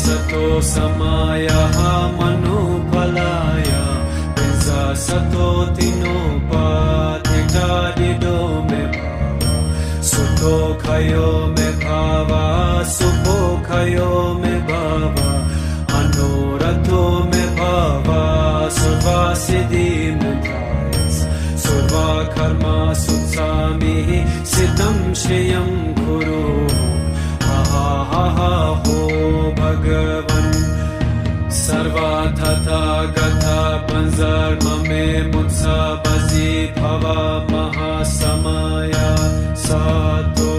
सतो समायः मनोफलाय पिंसा सतो तिनोपाधिकारिदो मे भावा सुतो खयो मे भावा सुपो खयो मे भावा अनोरथो मे भावा सुवा सिद्धि मे धायस सुवा कर्मा सुत्सामिः सिद्धं श्रियं कुरु हा हो भगवन सर्वा तथा गथा पंजर्म में मुत्सा बजी भवा महासमया सातो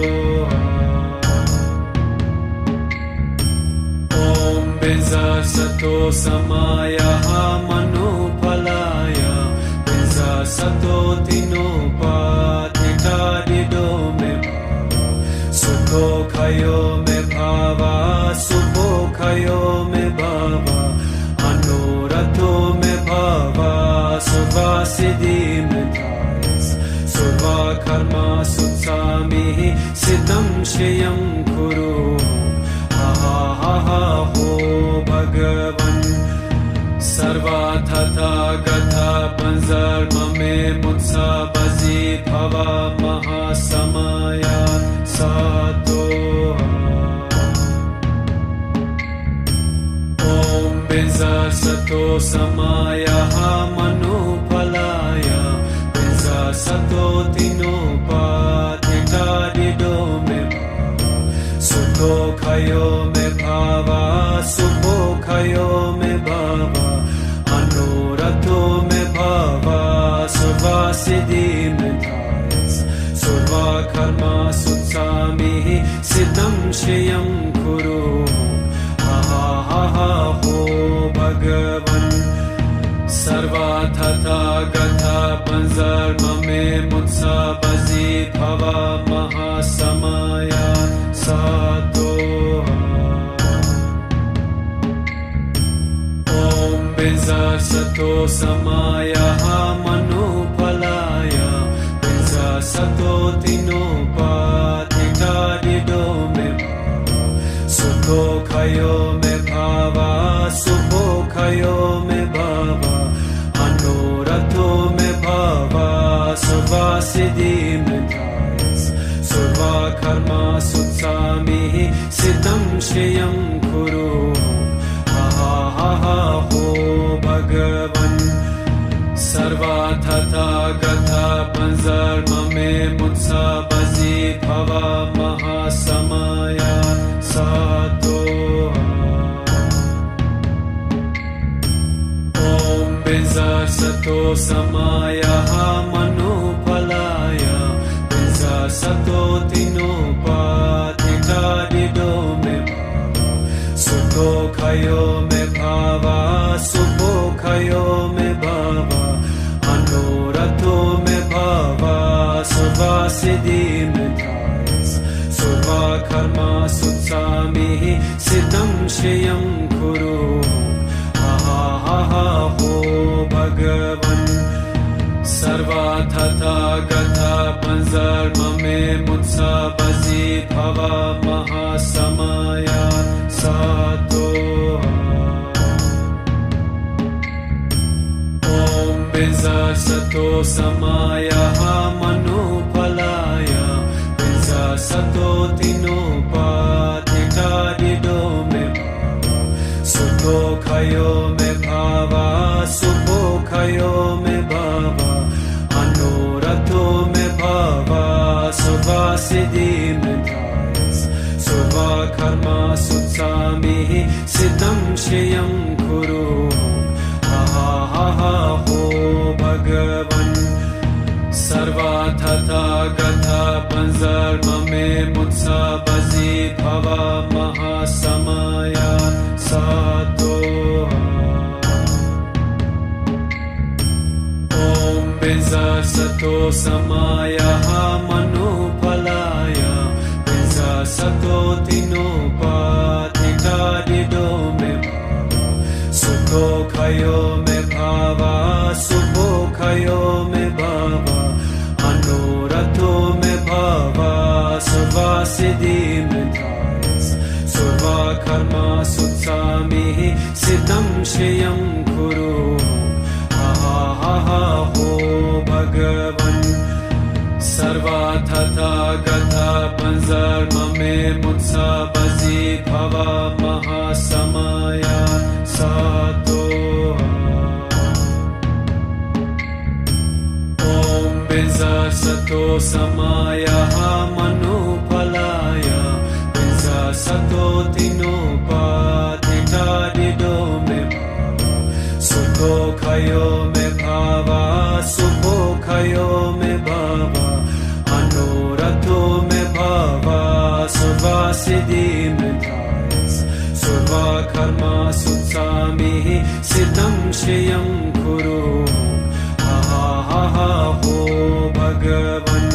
ओम बिंजा सतो समायः मनोफलाय बिंजा सतो तिनोपाधिकारिदो मे सुखो खयो मे भावा सुपो खयो मे भावा अनोरथो मे भावा सुवा सिद्धि मे धायस सुवा कर्मा सुत्सामिः सिद्धं श्रियं कुरु हा हो भगवन सर्वा तथा गथा पंजर्म में मुत्सा बजी भवा महासमया सातो ओम बिंजा सतो समायः मनोफलाय बिंजा सतो तिनोपाधिकारिदो मे भावा सुखो खयो मे भावा सुपो खयो मे भावा अनोरथो मे भावा सुवा सिद्धि मे धायस सुवा कर्मा सुत्सामिः सिद्धं श्रियं कुरु हा हो भगवन सर्वा तथा गथा पंजर्म में मुत्सा बजी भवा महासमया सातो ओम बिंजा सतो समायः मनोफलाय बिंजा सतो तिनोपाधिकारिदो मे भावा सुखो खयो मे भावा सुपो खयो मे भावा अनोरथो मे भावा सुवा सिद्धि मे धायस सुवा कर्मा सुत्सामिः सिद्धं श्रियं कुरु हा हो भगवन सर्वा तथा गथा पंजर्म में मुत्सा बजी भवा महासमया सातो ओम बिंजा सतो समायः मनोफलाय बिंजा सतो तिनोपाधिकारिदो मे भावा सुखो खयो मे भावा सुपो खयो मे भावा अनोरथो मे भावा सुवा सिद्धि मे धायस सुवा कर्मा सुत्सामिः सिद्धं श्रियं कुरु हा हो भगवन सर्वा तथा गथा पंजर्म में मुत्सा बजी भवा महासमया सातो ओम बिंजा सतो समायः मनोफलाय बिंजा सतो तिनोपाधिकारिदो मे भावा सुखो खयो मे भावा सुपो खयो मे भावा अनोरथो मे भावा सुवा सिद्धि मे धायस सुवा कर्मा सुत्सामिः सिद्धं श्रियं कुरु हा हो भगवन सर्वा तथा गथा पंजर्म में मुत्सा बजी भवा महासमया सातो ओम बिंजा सतो समायः मनोफलाय बिंजा श्रियं कुरु हा हा हा हो भगवन् सर्वार्थता गता पंजर्ममे मुत्सा बजी भवा महासमया सातो ॐ बिंजसतो समायः मनुफलाय बिंजसतो तिनोपाधिकारिदो मे सुखो खयो मे भावा सुखो खयो मे भावा अनोरथो मे भावा सुवासिदि मे थायस सुवा कर्मा सुत्सामिः सिद्धं श्रियं कुरु हा हा हा हो भगवन्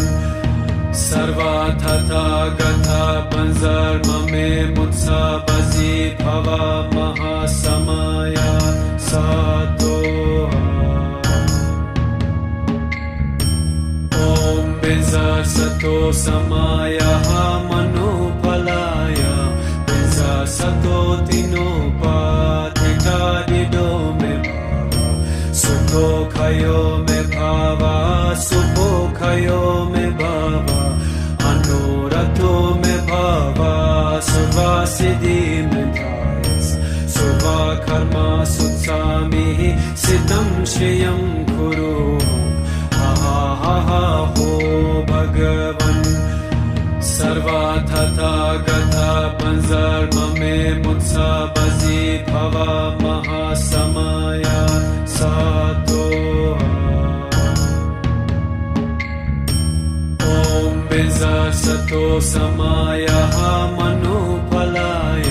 सर्वार्थता गता पंजर्ममे मुत्सा बजी भवा महासमया सातो ॐ बिंजसतो समायः मनुफलाय बिंजसतो तिनोपाधिकारिदो मे सुखो खयो मे भावा सुखो खयो मे भावा अनोरथो मे भावा सुवासिदि मे थायस सुवा कर्मा सुत्सामिः सिद्धं श्रियं कुरु हा हा हा हो भगवन् सर्वार्थता गता पंजर्ममे मुत्सा बजी भवा महासमया सातो ॐ बिंजसतो समायः मनुफलाय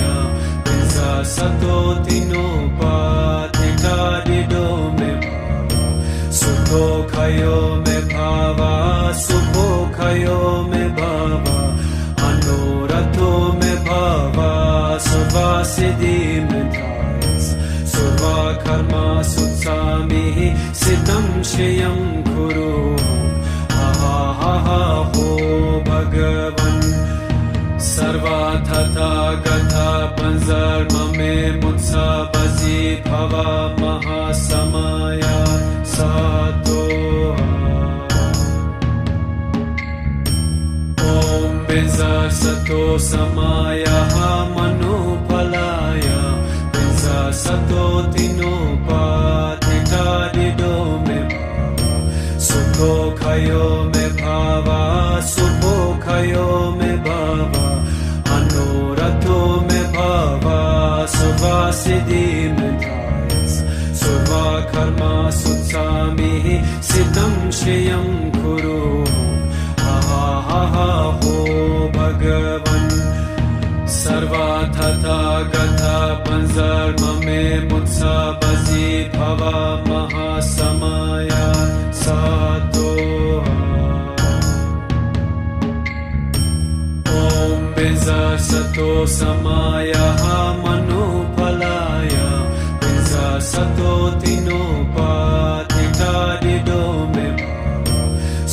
बिंजसतो तिनोपाधिकारिदो मे सुखो खयो मे भावा सुखो खयो मे भावा अनोरथो मे भावा सुवासिदि मे थायस सुवा कर्मा सुत्सामिः सिद्धं श्रियं कुरु हा हा हा हो भगवन् सर्वार्थता गता पंजर्ममे मुत्सा बजी भवा महासमया सातो ॐ बिंजसतो समायः मनुफलाय बिंजसतो तिनोपाधिकारिदो मे सुखो खयो मे भावा सुखो खयो मे भावा अनोरथो मे भावा सुवासिदि मे थायस सुवा कर्मा सुत्सामिः सिद्धं श्रियं कुरु हा हा हा हो भगवन् सर्वार्थता गता पंजर्ममे मुत्सा बजी भवा महासमया सातो ॐ बिंजसतो समायः मनुफलाय बिंजसतो तिनोपाधिकारिदो मे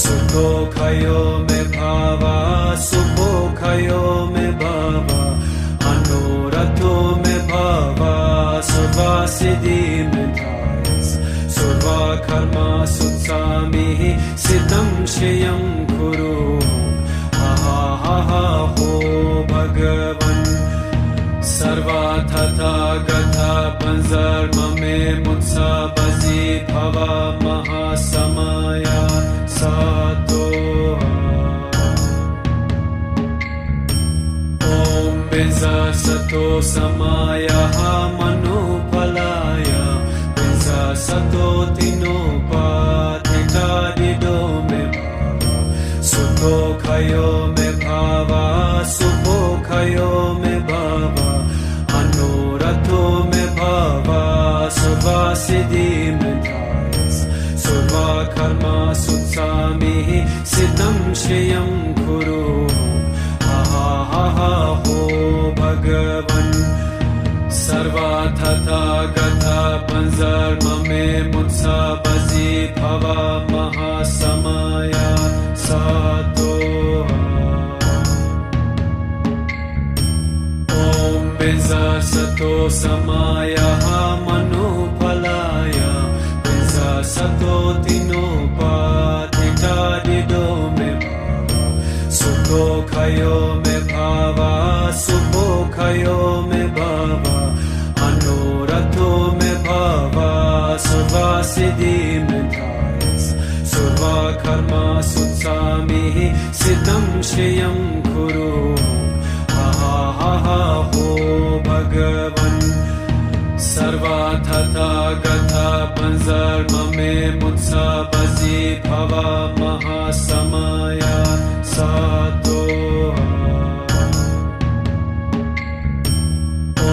सुखो खयो मे भावा सुखो खयो मे भावा अनोरथो मे भावा सुवासिदि मे थायस सुवा कर्मा सुत्सामिः सिद्धं श्रियं कुरु हा हा हा हो भगवन् सर्वार्थता गता पंजर्ममे मुत्सा बजी भवा महासमया सातो ॐ बिंजसतो समायः मनुफलाय बिंजसतो तिनोपाधिकारिदो मे सुखो खयो मे भावा सुखो खयो मे भावा अनोरथो मे भावा सुवासिदि मे थायस सुवा कर्मा सुत्सामिः सिद्धं श्रियं कुरु हा हा हा हो भगवन् सर्वार्थता गता पंजर्ममे मुत्सा बजी भवा महासमया सातो ॐ बिंजसतो समायः मनु सुखोऽखयो मे भावा सुखोऽखयो मे भावा मनोरथो मे भावा सर्वसिद्धिमेधायस् सर्वकर्मसु सामिः सिद्धं श्रियं कुरु हा हा हा हो भगवन् सर्वतथागता पंजर्ममे मुत्सबसि भव महासमया सातो ॐ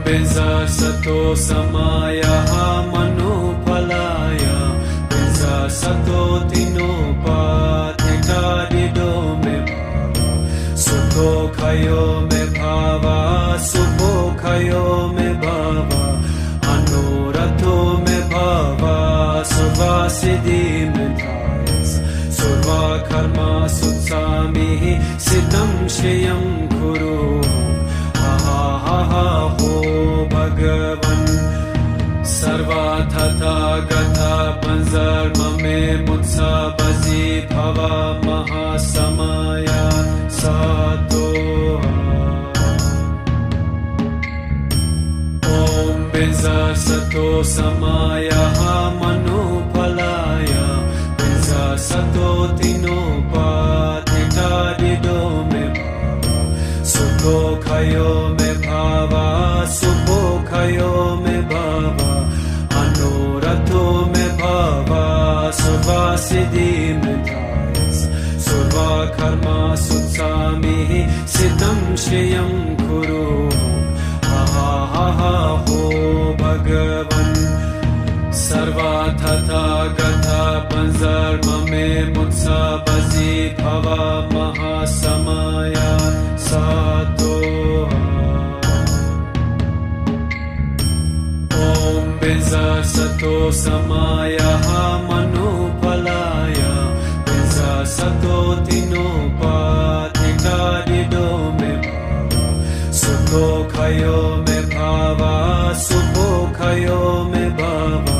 बिंजसतो समायः मनुफलाय बिंजसतो तिनोपाधिकारिदो मे सुखोऽखयो मे भावा सुखोऽखयो मे भावा मनोरथो मे भावा सर्वसिद्धिमेधायस् सर्वकर्मसु सामिः सिद्धं श्रियं कुरु हा हा हा हो भगवन् सर्वतथागता पंजर्ममे मुत्सबसि भव महासमया सातो ॐ बिंजसतो समायः मनुफलाय बिंजसतो तिनोपाधिकारिदो मे सुखोऽखयो मे भावा सुखोऽखयो मे भावा मनोरथो मे भावा सर्वसिद्धिमेधायस् सर्वकर्मसु सामिः सिद्धं श्रियं कुरु हा हा हा हो भगवन् सर्वतथागता पंजर्ममे मुत्सबसि भव महासमया सातो ॐ बिंजसतो समायः मनुफलाय बिंजसतो तिनोपाधिकारिदो मे सुखोऽखयो मे भावा सुखोऽखयो मे भावा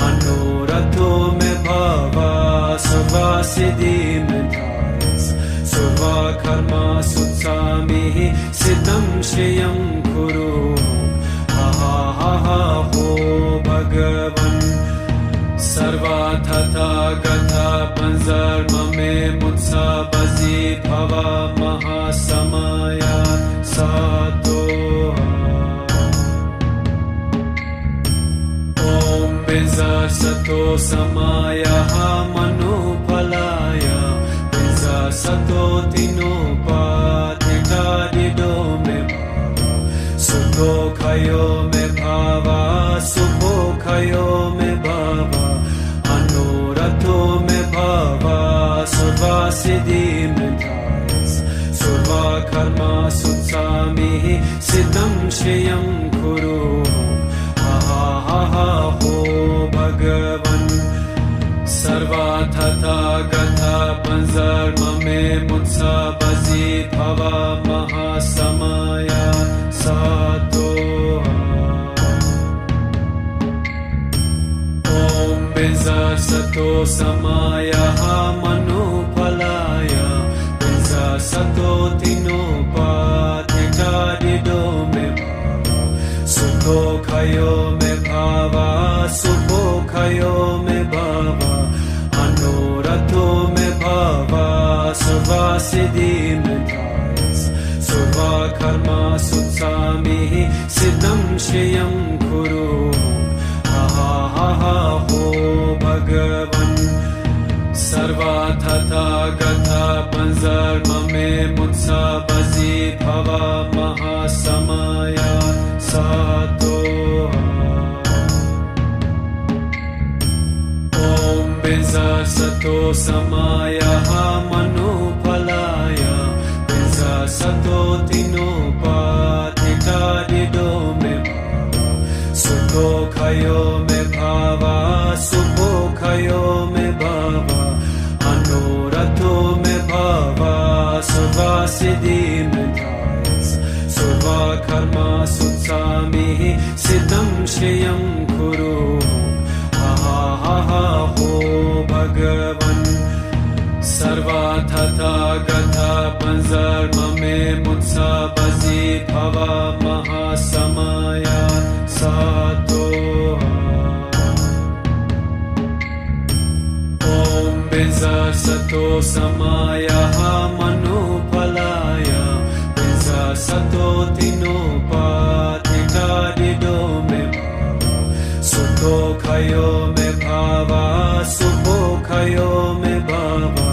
मनोरथो मे भावा सर्वसिद्धिमेधायस् सर्वकर्मसु सामिः सिद्धं श्रियं कुरु हा हा हा हो भगवन् सर्वतथागता पंजर्ममे मुत्सबसि भव महासमया सातो ॐ बिंजसतो समायः मनुफलाय बिंजसतो तिनोपाधिकारिदो मे सुखोऽखयो मे भावा सुखोऽखयो मे भावा मनोरथो मे भावा सर्वसिद्धिमेधायस् सर्वकर्मसु सामिः सिद्धं श्रियं कुरु हा हा हा हो भगवन् सर्वतथागता पंजर्ममे मुत्सबसि भव महासमया सातो ॐ बिंजसतो समायः मनुफलाय बिंजसतो तिनोपाधिकारिदो मे सुखोऽखयो मे भावा सुखोऽखयो मे भावा मनोरथो मे भावा सर्वसिद्धिमेधायस् सर्वकर्मसु सामिः सिद्धं श्रियं कुरु हा हा हा हो भगवन् सर्वतथागता पंजर्ममे मुत्सबसि भव महासमया सातो ॐ बिंजसतो समायः मनुफलाय बिंजसतो तिनोपाधिकारिदो मे सुखोऽखयो मे भावा सुखोऽखयो मे भावा मनोरथो मे भावा सर्वसिद्धिमेधायस् सर्वकर्मसु सामिः सिद्धं श्रियं कुरु हा हा हा हो भगवन् सर्वतथागता panzarmame mutsabazi bhava mahasamaya satoha. Om benza sato samaya manupalaya benza sato tinopatita dido me bhava sukho khayo me bhava sukho khayo me bhava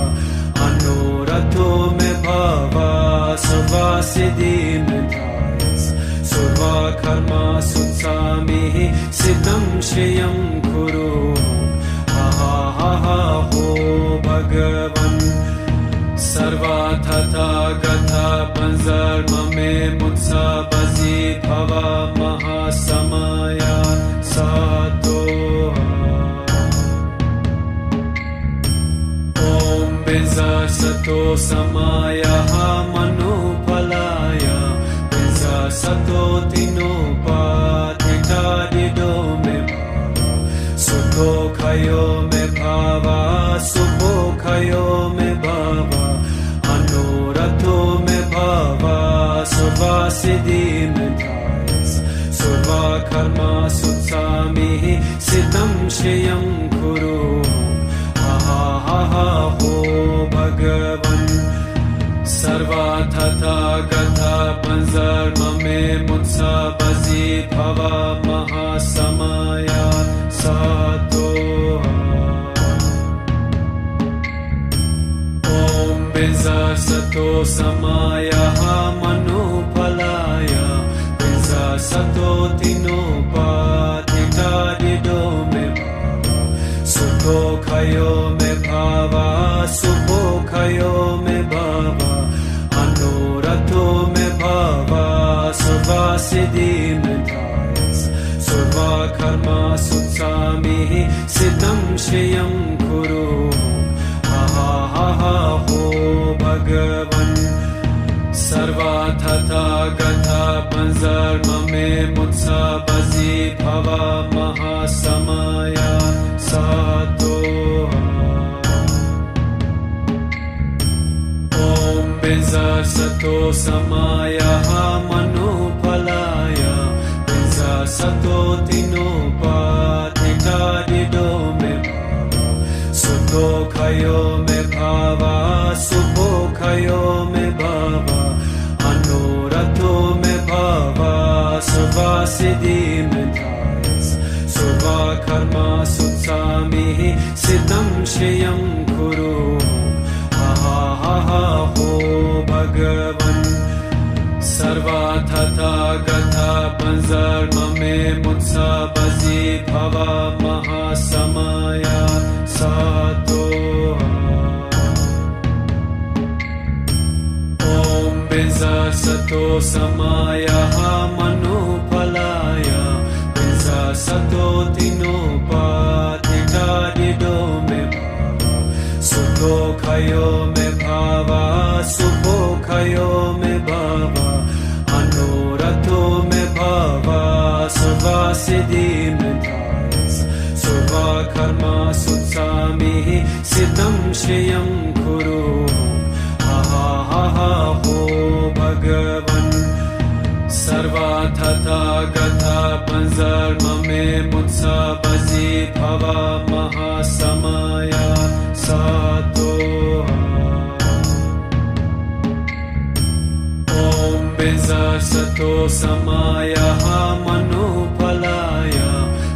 anurato me bhava sarva siddhi me dhayas sarva karma sutsami siddham shriyam kuru. Ho Bhagavan Sarva Tathagata Panzarmame Mutsabazi Bhava Mahasamaya Satoha. Om Benza Sato Samaya Manupalaya Benza Sato Tinopatita Dido Me Bhava Sukho Khayo Me Bhava Sukho Khayo Me Bhava Anurato Me Bhava Sarva Siddhi Me dhayas Sarva Karma Sutsami Siddham Shriyam Kuru. Ho Bhagavan Sarva Tathagata Panzarmame Mutsabazi Bhava Mahasamaya Satoha. Om Benza Sato Samaya Manupalaya Benza Sato Tinopatita Dido Me Bhava Sukho Khayo Me Bhava Sukho Khayo Me Bhava Anurato Me Bhava Sarva Siddhi Me dhayas Sarva Karma Sutsami Siddham Shriyam Kuru. Ho Bhagavan Sarva Tathagata Panzarmame Mutsabazi Bhava Mahasamaya Satoha. Om Benza Sato Samaya Manupalaya Benza Sato Tinopatita Dido Me Bhava Sukho Khayo Me Bhava Sukho Khayo Me Bhava Anurato Me Bhava Sarva Siddhi Me dhayas Sarva Karma Sutsami Siddham Shriyam Kuru. Ho Bhagavan Sarva Tathagata Panzarmame Mutsabazi Bhava Mahasamaya Satoha. Om Benza Sato Samaya Manupalaya Benza Sato Tinopatita Dido Me Bhava Sukho Khayo Me Bhava Sukho Khayo Me Bhava Anurato Me Bhava Sarva Siddhi Me dhayas Sarva Karma Sutsami Siddham Shriyam Kuru. Ho Bhagavan Sarva Tathagata Panzarmame Mutsabazi Bhava Mahasamaya Satoha. Om Benza Sato Samaya Manupalaya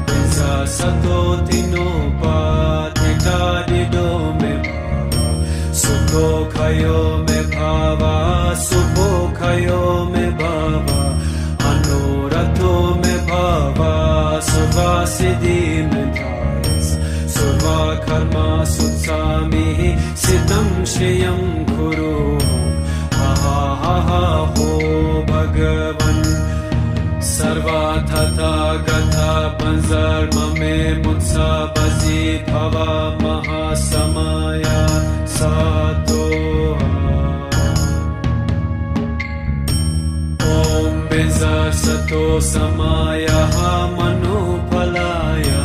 Benza Sato Tinopatita Dido Me Bhava Sukho Khayo Me Bhava Sukho Khayo Me Bhava Anurato Me Bhava Sarva Siddhi Me dhayas Sarva Karma Sutsami Siddham Shriyam Kuru. Ho Bhagavan Sarva Tathagata Panzarmame Mutsabazi Bhava Mahasamaya Satoha. Om Benza Sato Samaya Manupalaya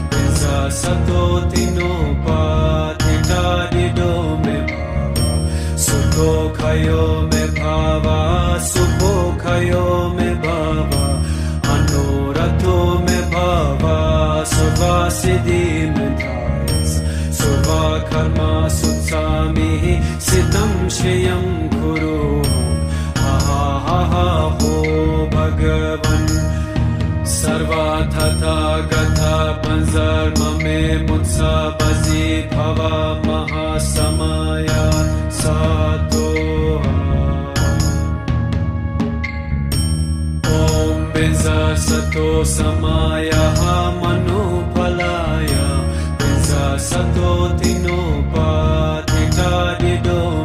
Benza Sato Tinopatita Dido Me Bhava सुखोखयो मे भावा सुखोखयो मे भावा अनुरतो मे भावा सर्वसिद्धिमतायस सर्वकर्मा सुत्सामिः सिद्धं श्रियं कुरु हा हो भगवन् सर्वथा गथा पंजर्ममे मुत्सा बजी भवा महासमया सातो ॐ बिंजा सतो समाया मनुफलाय बिंजा सतो तिनोपाधिकारिदो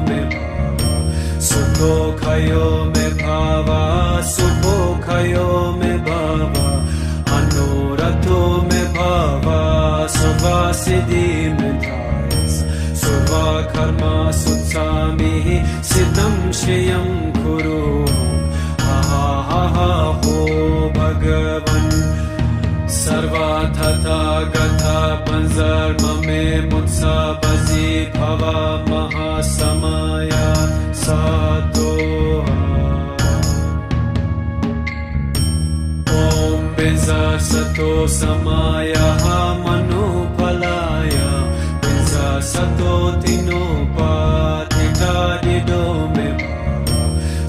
मे भावा सुखोखयो मे भावा सुखोखयो मे भावा अनुरतो मे भावा सर्वसिद्धिमतायस सर्वकर्मा सुत्सामिः सिद्धं श्रियं कुरु हा हो भगवन् सर्वथा गथा पंजर्ममे मुत्सा बजी भवा महासमया सातो ॐ बिंजा सतो समाया मनुफलाय बिंजा सतो तिनोपाधिकारिदो मे भावा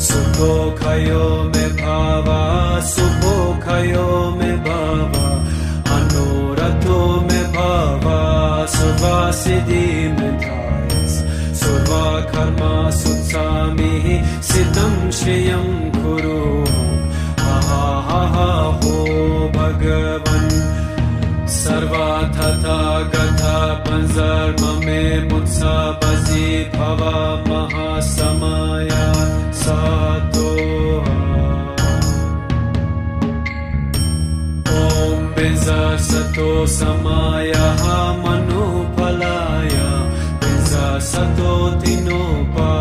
सुखोखयो मे भावा सुखोखयो मे भावा अनुरतो मे भावा सर्वसिद्धिमतायस सर्वकर्मा सुत्सामिः सिद्धं श्रियं कुरु हा हो भगवन् सर्वथा गथा पंजर्ममे मुत्सा बजी भवा महासमया सातो ॐ बिंजा सतो समाया मनुफलाय बिंजा सतो तिनोपाधिकारिदो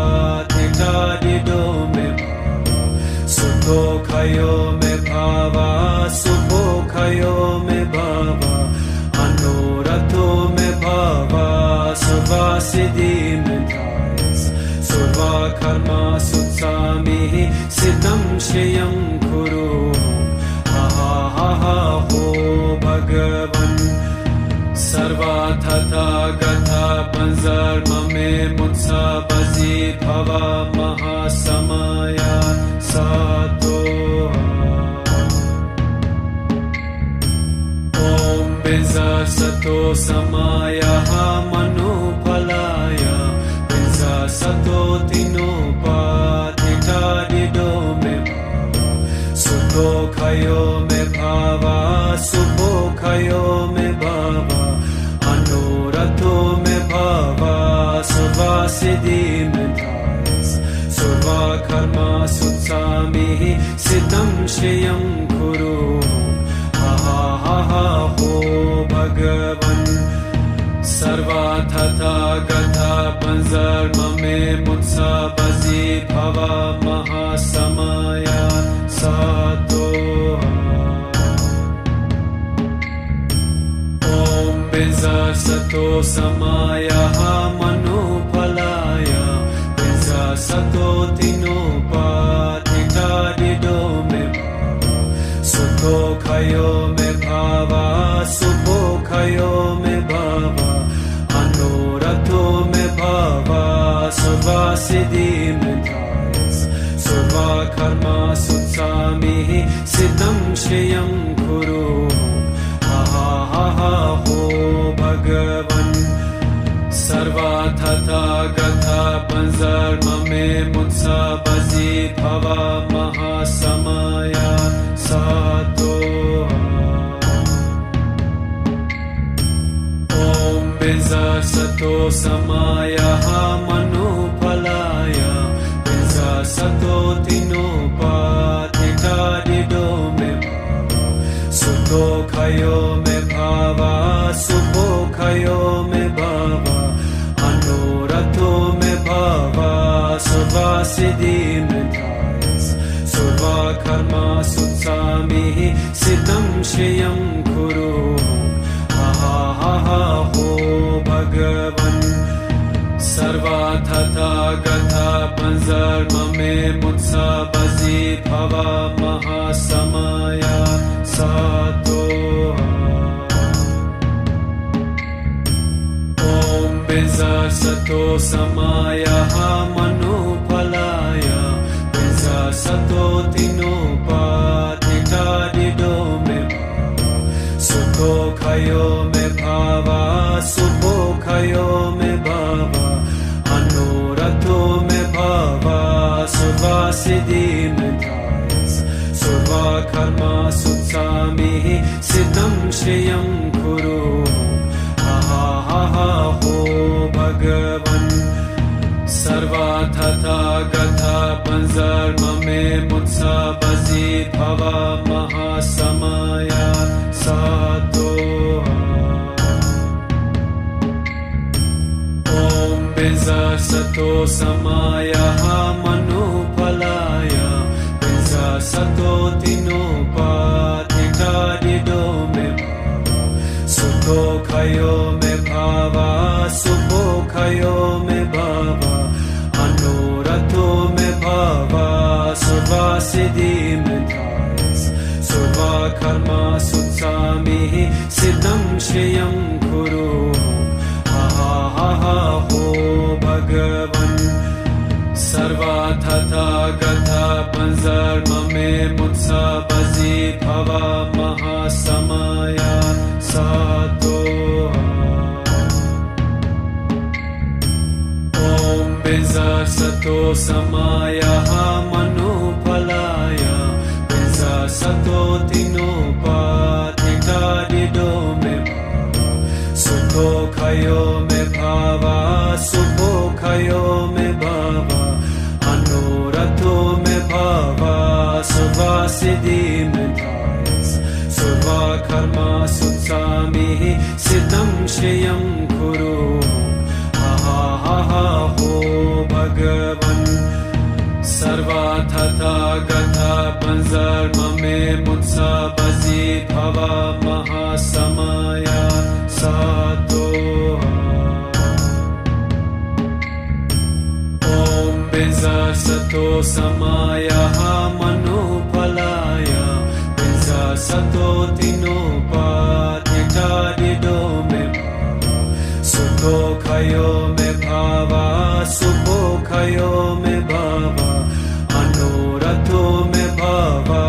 मे भावा सुखोखयो मे भावा सुखोखयो मे भावा अनुरतो मे भावा सर्वसिद्धिमतायस सर्वकर्मा सुत्सामिः सिद्धं श्रियं कुरु हा हो भगवन् सर्वथा गथा पंजर्ममे मुत्सा बजी भवा महासमया सातो ॐ बिंजा सतो समाया मनुफलाय बिंजा सतो तिनोपाधिकारिदो मे भावा सुखोखयो मे भावा सुखोखयो मे भावा अनुरतो मे भावा सर्वसिद्धिमतायस सर्वकर्मा सुत्सामिः सिद्धं श्रियं कुरु हा हो भगवन् सर्वथा गथा पंजर्ममे मुत्सा बजी भवा महासमया सातो ॐ बिंजा सतो समाया मनुफलाय बिंजा सतो तिनोपाधिकारिदो मे भावा सुखोखयो मे भावा सुखोखयो मे भावा अनुरतो मे भावा सर्वसिद्धिमतायस सर्वकर्मा सुत्सामिः सिद्धं श्रियं कुरु हा हो भगवन् सर्वथा गथा पंजर्ममे मुत्सा बजी भवा महासमया सातो ॐ बिंजा सतो समाया मनुफलाय बिंजा सतो तिनोपाधिकारिदो मे भावा सुखोखयो मे भावा सुखोखयो मे भावा अनुरतो मे भावा सर्वसिद्धिमतायस सर्वकर्मा सुत्सामिः सिद्धं श्रियं कुरु हा हो भगवन् सर्वथा गथा panzarmame mutsa bazi bhava mahasamaya sato. Om benza sato samaya manupalaya benza sato tinopatita dido me sukho khayo me bhava sukho khayo me bhava anorato me bhava survasiddhi me thayas surva karma sutsami siddham shriyam kuru ha ho bhagavan sarvathatha gatha panzarmame mutsa bazi bhava mahasamaya sato. Om benza sato samaya manupalaya benza sato tinopatita dido me sukho khayo me bhava sukho khayo me bhava anorato me bhava survasiddhi me thayas surva karma sutsami siddham shriyam kuru ha ho bhagavan sarvathatha gatha panzarmame mutsa bazi bhava mahasamaya sato. Om benza sato samaya manupalaya benza sato tinopatita dido me sukho khayo me bhava sukho khayo me bhava anorato me bhava survasiddhi me thayas surva karma sutsami siddham shriyam kuru ha ho bhagavan sarvathatha gatha panzarmame mutsa bazi bhava mahasamaya sato. Om benza sato samaya manupalaya benza sato tinopatita dido me sukho khayo me bhava sukho khayo me bhava anorato me bhava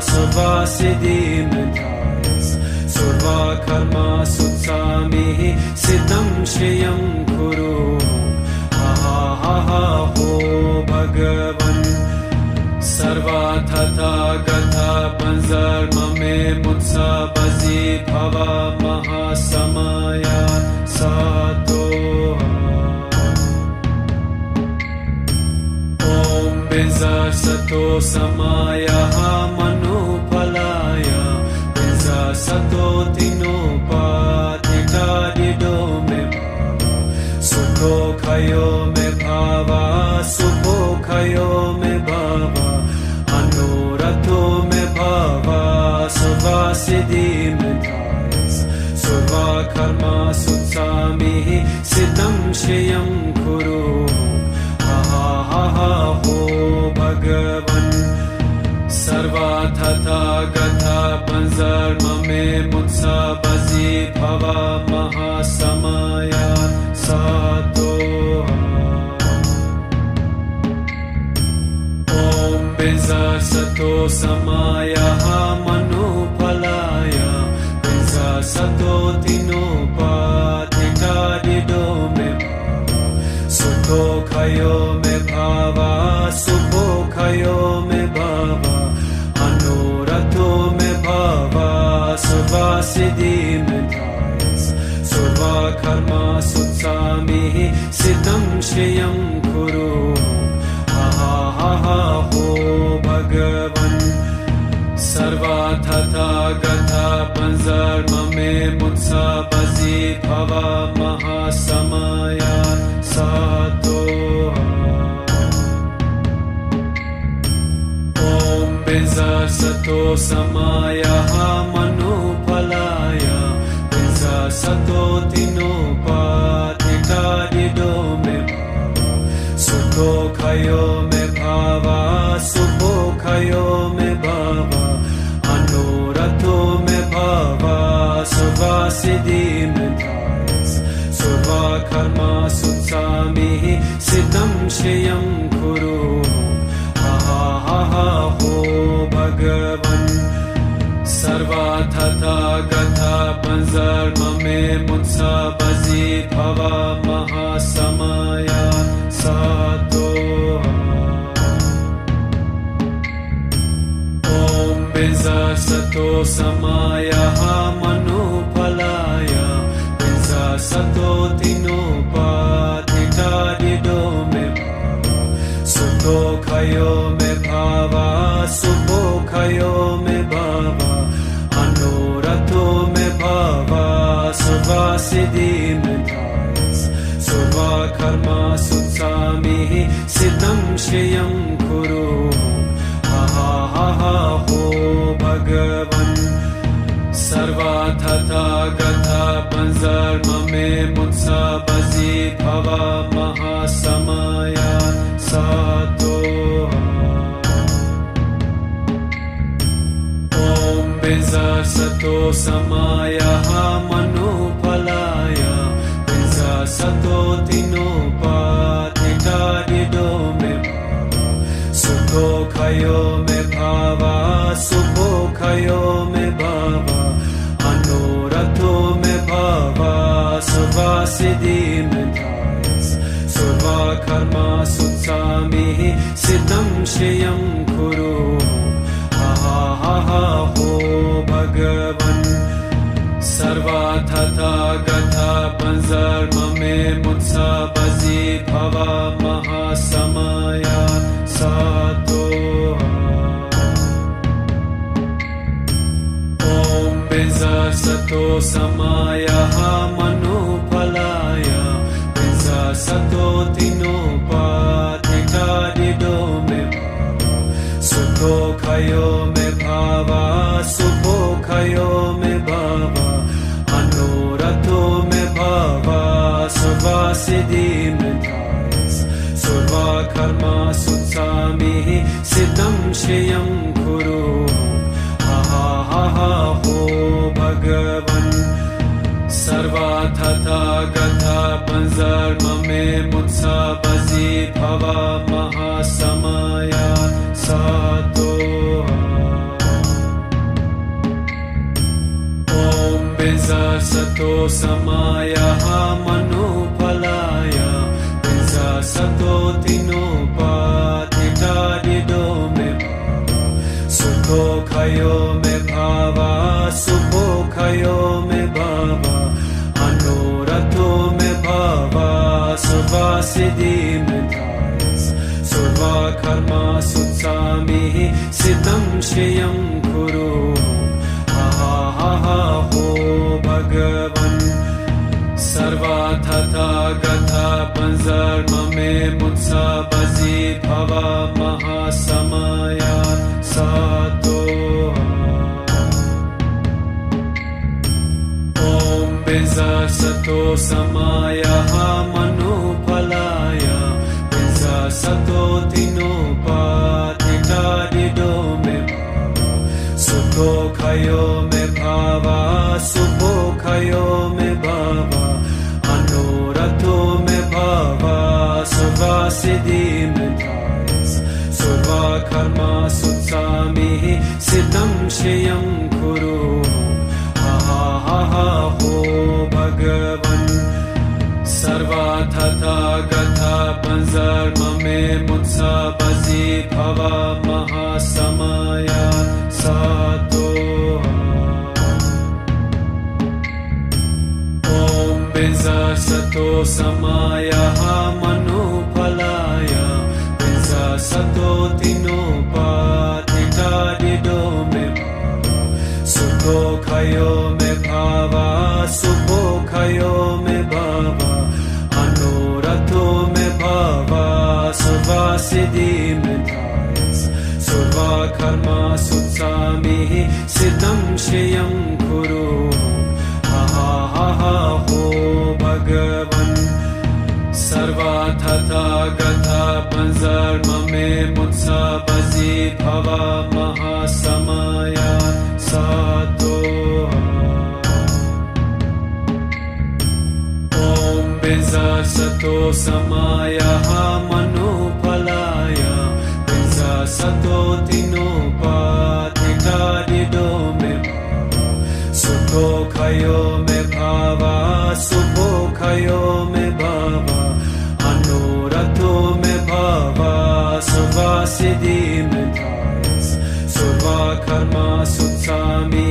survasiddhi me thayas surva karma sutsami siddham shriyam kuru ha ho bhagavan sarvathatha gatha panzarmame mutsa bazi bhava mahasamaya sato. Om benza sato samaya manupalaya benza sato tinopatita dido me sukho khayo me bhava sukho khayo me bhava anorato me bhava survasiddhi me thayas surva karma sutsami siddham shriyam kuru ha ho bhagavan sarvathatha gatha panzarmame mutsa bazi bhava mahasamaya sato. Om benza sato samaya manupalaya benza sato tinopatita dido me sukho khayo me bhava sukho khayo me bhava anorato me bhava survasiddhi me thayas surva karma sutsami siddham shriyam kuru ha ho bhagavan sarvathatha gatha panzarmame mutsa bazi bhava mahasamaya sato. Om benza sato samaya manupalaya benza sato tinopatita dido me sukho सुखयो मे भावा सुखयो मे भावा अनुरतो मे भावा सुवासिदि मे धायस सुवा कर्मा सुत्सामि सिद्धं श्रियं कुरु हा हा हा हो भगवन् सर्वाथा गथा पंजर्म मे मुत्सा बजी भवा महासमया सातो ओम बिजा सतो समाया मनुफलाय बिजा सतो तिनोपाधिता दिदो मे भावा सुतो खयो मे भावा सुपो खयो मे भावा अनुरतो मे भावा सुवासिदि मे धायस सुवा कर्मा सुत्सामि सिद्धं श्रियं कुरु हा हा हा हो भगवन् सर्वाथा गथा पंजर्म मे मुत्सा बजी भवा महासमया सातो ओम बिजा सतो समाया मनुफलाय बिजा सतो तिनोपाधिता दिदो मे भावा सुखो खयो मे भावा सुखो खयो मे भावा अनुरतो मे भावा सुवासिदि मे धायस सुवा कर्मा सुत्सामि सिद्धं श्रियं कुरु हा हा हा हो भगवन् सर्वाथा गथा पंजर्म मे मुत्सा बजी भवा महासमया सातो ओम बिजा सतो समाया मनुफलाय बिजा सतो तिनोपाधिता दिदो मे भावा सुखो खयो मे भावा सुखो खयो मे भावा अनुरतो मे भावा सुवासिदि मे धायस सुवा कर्मा सुत्सामि सिद्धं श्रियं कुरु हा हा हा हो भगवन् सर्वाथा गथा पंजर्म मे मुत्सा बजी भवा महासमया सातो ओम बिजा सतो समाया मनुफलाय बिजा सतो तिनोपाधिता दिदो मे भावा सुखो खयो मे भावा सुखो खयो मे भावा अनुरतो मे भावा सुवासिदि मे धायस सुवा कर्मा सुत्सामि सिद्धं श्रियं कुरु हा हा हा हो भगवन् सर्वाथा गथा पंजर्म मे मुत्सा बजी भवा महासमया सातो ओम बिजा सतो समाया मनुफलाय बिजा सतो तिनोपाधिता दिदो मे भावा सुखो खयो मे भावा सुखो खयो मे भावा अनुरतो मे भावा सुवासिदि मे धायस सुवा कर्मा सुत्सामि सिद्धं श्रियं कुरु हा हा हा हो भगवन् सर्वाथा गथा पंजर्म मे मुत्सा बजी भवा महासमया सातो ओम बिजा सतो समाया मनुफलाय बिजा सतो तिनोपाधिता दिदो मे भावा सुखो खयो मे भावा सुखो खयो मे भावा अनुरतो मे भावा सुवासिदि मे धायस सुवा कर्मा सुत्सामि सिद्धं श्रियं कुरु हा हा हा हो भगवन् सर्वाथा गथा पंज me mutsabazi bhava mahasamaya satoha. Om Benza Sato Samaya Manupalaya Benza Sato Tinopatika Dido me Sukho Kayo me Bhava Sukho Kayo me Bhava Anurato me Bhava Suvasiddhi me Thayas Surva Karma Sutsami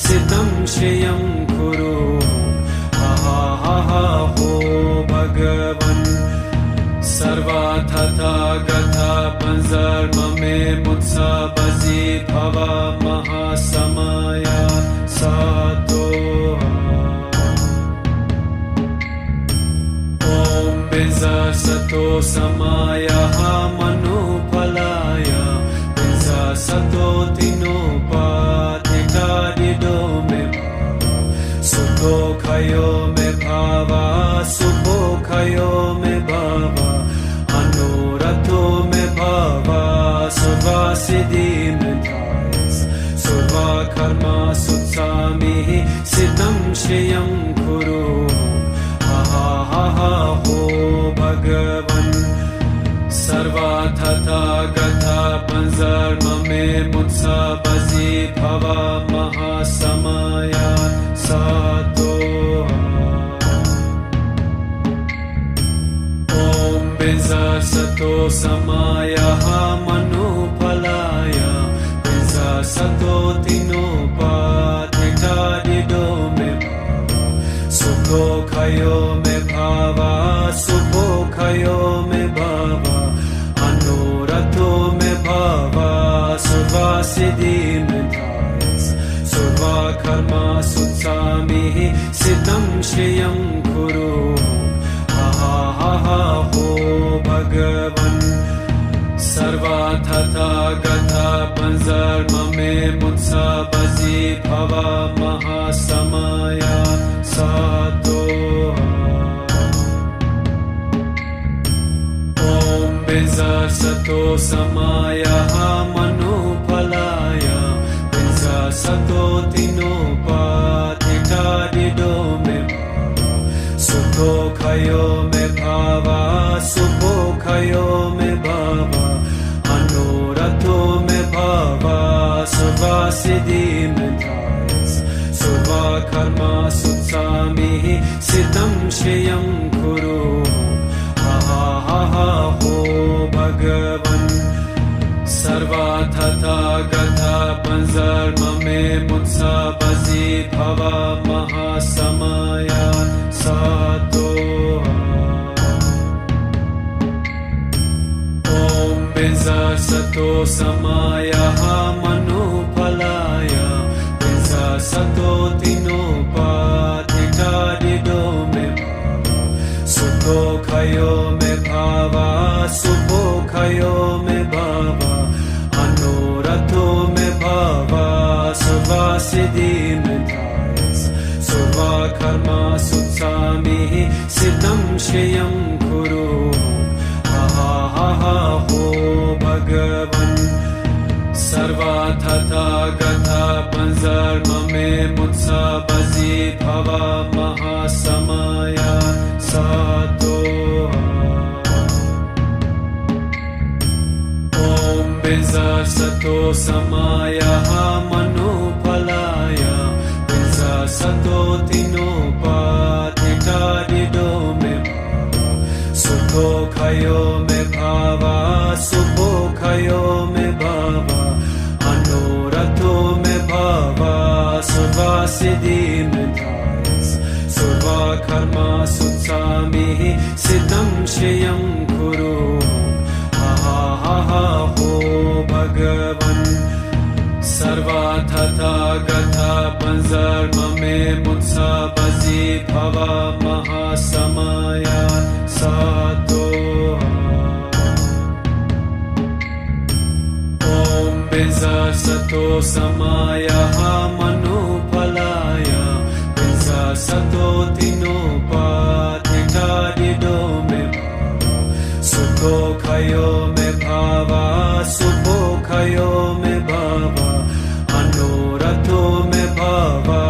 Siddham Shriyam Kuru ho Bhagavan Sarva Tata Gatha Panzarma me Mutsabazi Bhava Mahasamaya Satoha. Om Benza Sato Samaya Manupalaya Benza Sato Tinopatika Dido me Sukho Kayo me Bhava Sukho Kayo me Bhava Anurato me Bhava Suvasiddhi me Thayas Surva Karma Sutsami Siddham Shriyam Kuru ho Bhagavan Sarva Tata Gatha Panzarma me Mutsabazi Bhava Mahasamaya Satoha. Om Benza Sato Samaya Manupalaya Benza Sato Tinopatika Dido me Sukho Kayo me Bhava Sukho Kayo me Bhava Anurato me Bhava Suvasiddhi me Thayas Surva Karma Sutsami Siddham Shriyam Kuru ho Bhagavan Sarva Tata Gatha Panzarma me Mutsabazi Bhava Mahasamaya Satoha. Om Benza Sato Samaya Manupalaya Benza Sato Tinopatika Dido me Sukho Kayo me Bhava Sukho Kayo me Bhava Anurato me Bhava Suvasiddhi me Thayas Surva Karma Sutsami Siddham Shriyam Kuru ho Bhagavan Sarva Tata Gatha Panzarma me Mutsabazi Bhava Mahasamaya Satoha. Om Benza Sato Samaya Manupalaya Benza Sato Tinopatika Dido me Sukho Kayo me Bhava Sukho Kayo me Bhava Anurato me Bhava Suvasiddhi me Thayas Surva Karma Sutsami Siddham Shriyam Kuru ho Bhagavan Sarva Tata Gatha Panzarma me Mutsabazi Bhava Mahasamaya Satoha. Om Benza Sato Samaya Manupalaya Benza Sato Tinopatika Dido me Sukho Kayo me Bhava Sukho Kayo me Bhava Anurato me Bhava Suvasiddhi me Thayas Surva Karma Sutsami Siddham Shriyam Kuru ho Bhagavan Sarva Tata Gatha Panzarma me Mutsabazi Bhava Mahasamaya Satoha. Om Benza Sato Samaya Manupalaya Benza Sato Tinopatika Dido me Sukho Kayo me भावा सुखोखयो मे भावा मनोरथो मे भावा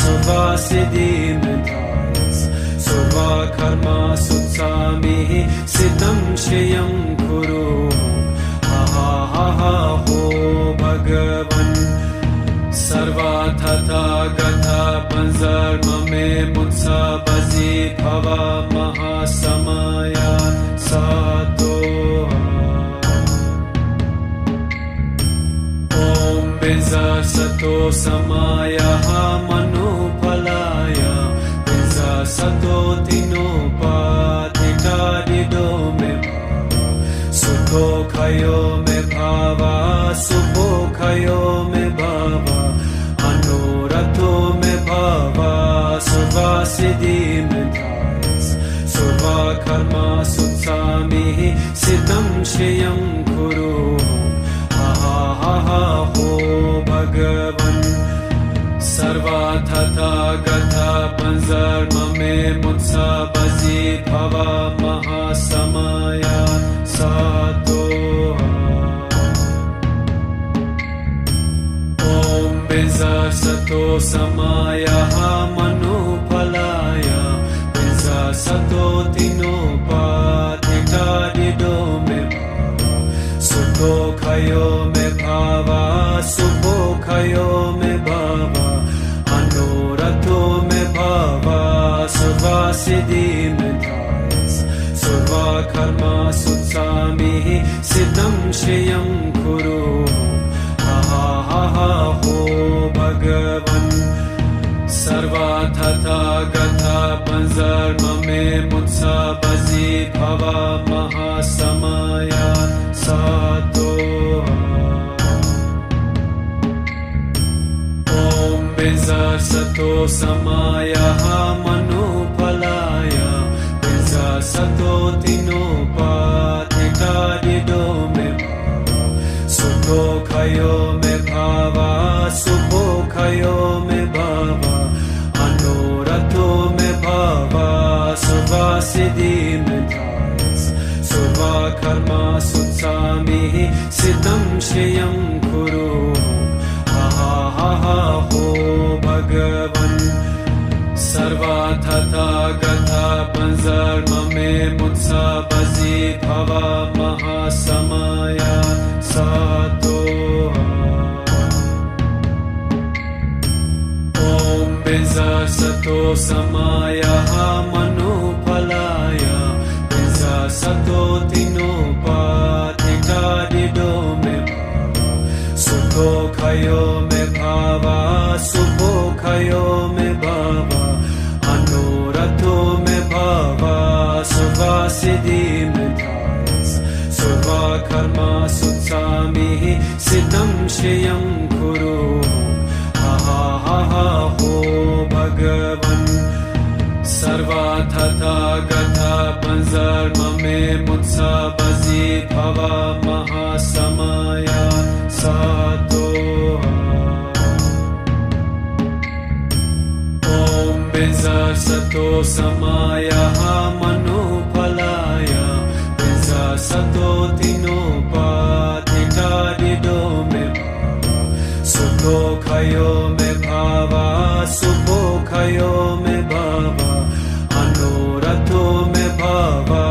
सुवासिद्धि मे धायस सर्वा कर्मा सुत्सामिः सिद्धं श्रियं कुरु हा हो भगवन् सर्वा तथा गता पंजर्म मे मुत्सा बजी भवा महासमया सातो ओम बिजा सतो समाया मनुफलाया बिजा सतो तिनोपाधिकारिदो मे भावा सुखो खयो मे भावा सुखो खयो मे भावा मनोरथो मे भावा सुवासिद्धि मे धायस सर्वा कर्मा सुत्सामिः सिद्धं श्रियं कुरु हा हो भगवन् सर्वा तथा गता पंजर्म मे मुत्सा बजी भवा महासमया सातो ओम बिजा सतो समाया मनुफलाया बिजा सतो तिनोपाधिकारिदो मे भावा सुखो खयो मे भावा सुखो खयो मे भावा मनोरथो मे भावा सुवासिद्धि मे धायस सर्वा कर्मा सुत्सामिः सिद्धं श्रियं कुरु हा हो भगवन् सर्वा तथा गता पंजर्म मे मुत्सा बजी भवा महासमया सातो ओम बिजा सतो समाया मनुफलाया बिजा सतो तिनोपाधिकारिदो मे भावा सुखो खयो मे भावा सुखो खयो मे भावा मनोरथो मे भावा सुवासिद्धि मे धायस सर्वा कर्मा सुत्सामिः सिद्धं श्रियं कुरु हा हो भगवन् सर्वा तथा गता पंजर्म मे मुत्सा बजी भवा महासमया सातो ओम बिजा सतो समाया मनुफलाया बिजा सतो तिनोपाधिकारिदो मे भावा सुखो खयो मे भावा सुखो खयो मे भावा मनोरथो मे भावा सुवासिद्धि मे धायस सर्वा कर्मा सुत्सामिः सिद्धं श्रियं कुरु हा हो भगवन् सर्वा तथा गता पंजर्म मे मुत्सा बजी भवा महासमया सातो ओम बिजा सतो समाया मनुफलाया बिजा सतो तिनोपाधिकारिदो मे भावा सुखो खयो मे भावा सुखो खयो मे भावा मनोरथो मे भावा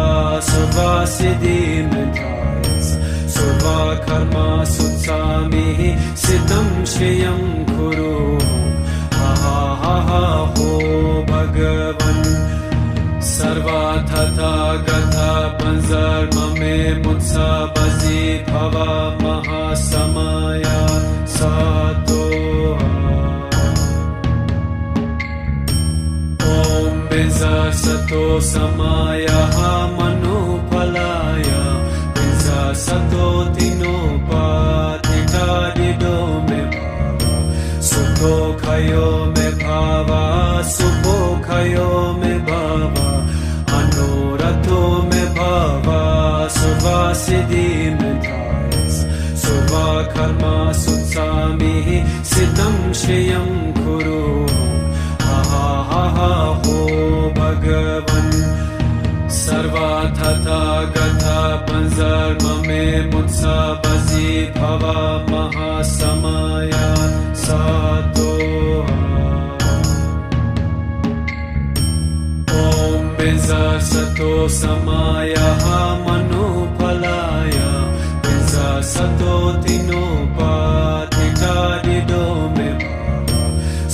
सुवासिद्धि मे धायस सर्वा कर्मा सुत्सामिः सिद्धं श्रियं कुरु हा हो भगवन् सर्वा तथा गता पंजर्म मे मुत्सा बजी भवा महासमया सातो ओम बिजा सतो समाया मनुफलाया बिजा सतो तिनोपाधिकारिदो मे भावा सुखो खयो मे भावा सुखो खयो मे भावा मनोरथो मे भावा सुवासिद्धि मे धायस सर्वा कर्मा सुत्सामिः सिद्धं श्रियं कुरु हा हो भगवन् सर्वा तथा गता panzarmame mutsabazi bhava mahasamaya sato. Om benza sato samaya manupalaya benza sato tinopatita dido me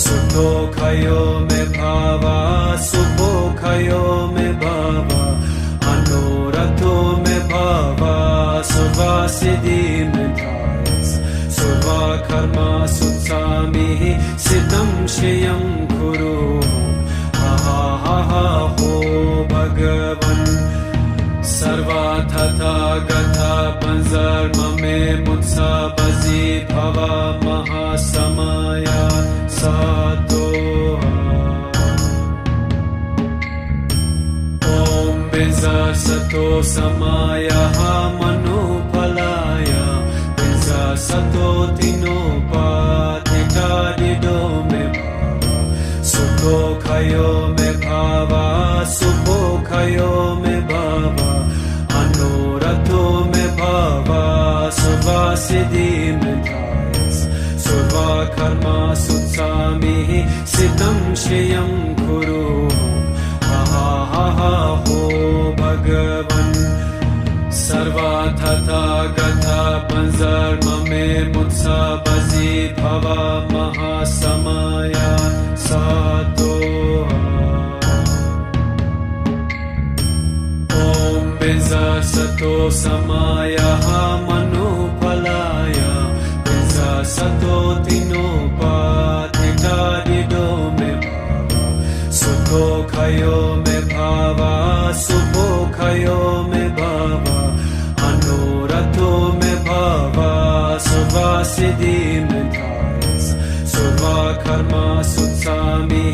Sukho khayo me bhava, sukho khayo me bhava, anorato me bhava, sarva siddhi me thayas, sarva karma sutsami, siddham shriyam kuru, ha ha ha ha ho Bhagavan, sarva tata gatha panzarmame mutsabazi bhava mahasamaya sato. Om benza sato samaya manupalaya benza sato tinopatita dido me sukho khayo me bhava, sukho khayo me bhava, anorato me bhava, sarva siddhi me thayas, sarva karma sutsami, siddham shriyam kuru, ha ha ha ha ho Bhagavan, sarva tata gatha panzarmame mutsabazi bhava mahasamaya sato. Om benza sato samaya manupalaya benza sato tinopatita dido me sukho khayo me bhava, sukho khayo me bhava, anorato me bhava, sarva siddhi me thayas, sarva karma sutsami,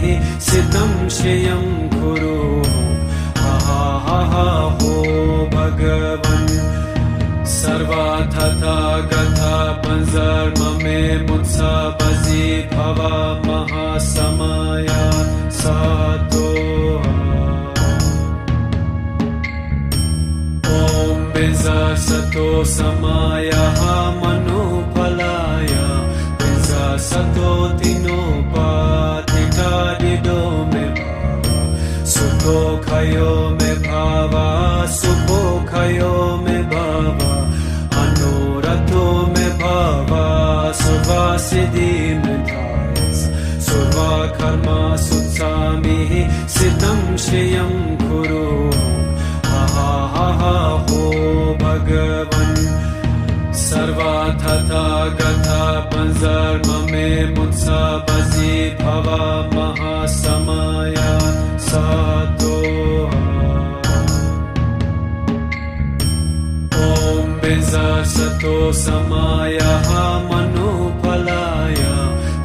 siddham shriyam kuru, ha ha ha ha ho Bhagavan, sarva tata gatha panzarmame mutsabazi bhava mahasamaya sato. Om benza sato samaya manupalaya benza sato tinopatita dido me sukho khayo me bhava, sukho khayo me bhava, anorato me bhava, sarva siddhi me thayas, sarva karma sutsami, siddham shriyam kuru, ha ha ha ha ho Bhagavan, sarva tata gatha panzarmame mutsabazi bhava mahasamaya sato. Om benza sato samaya manupalaya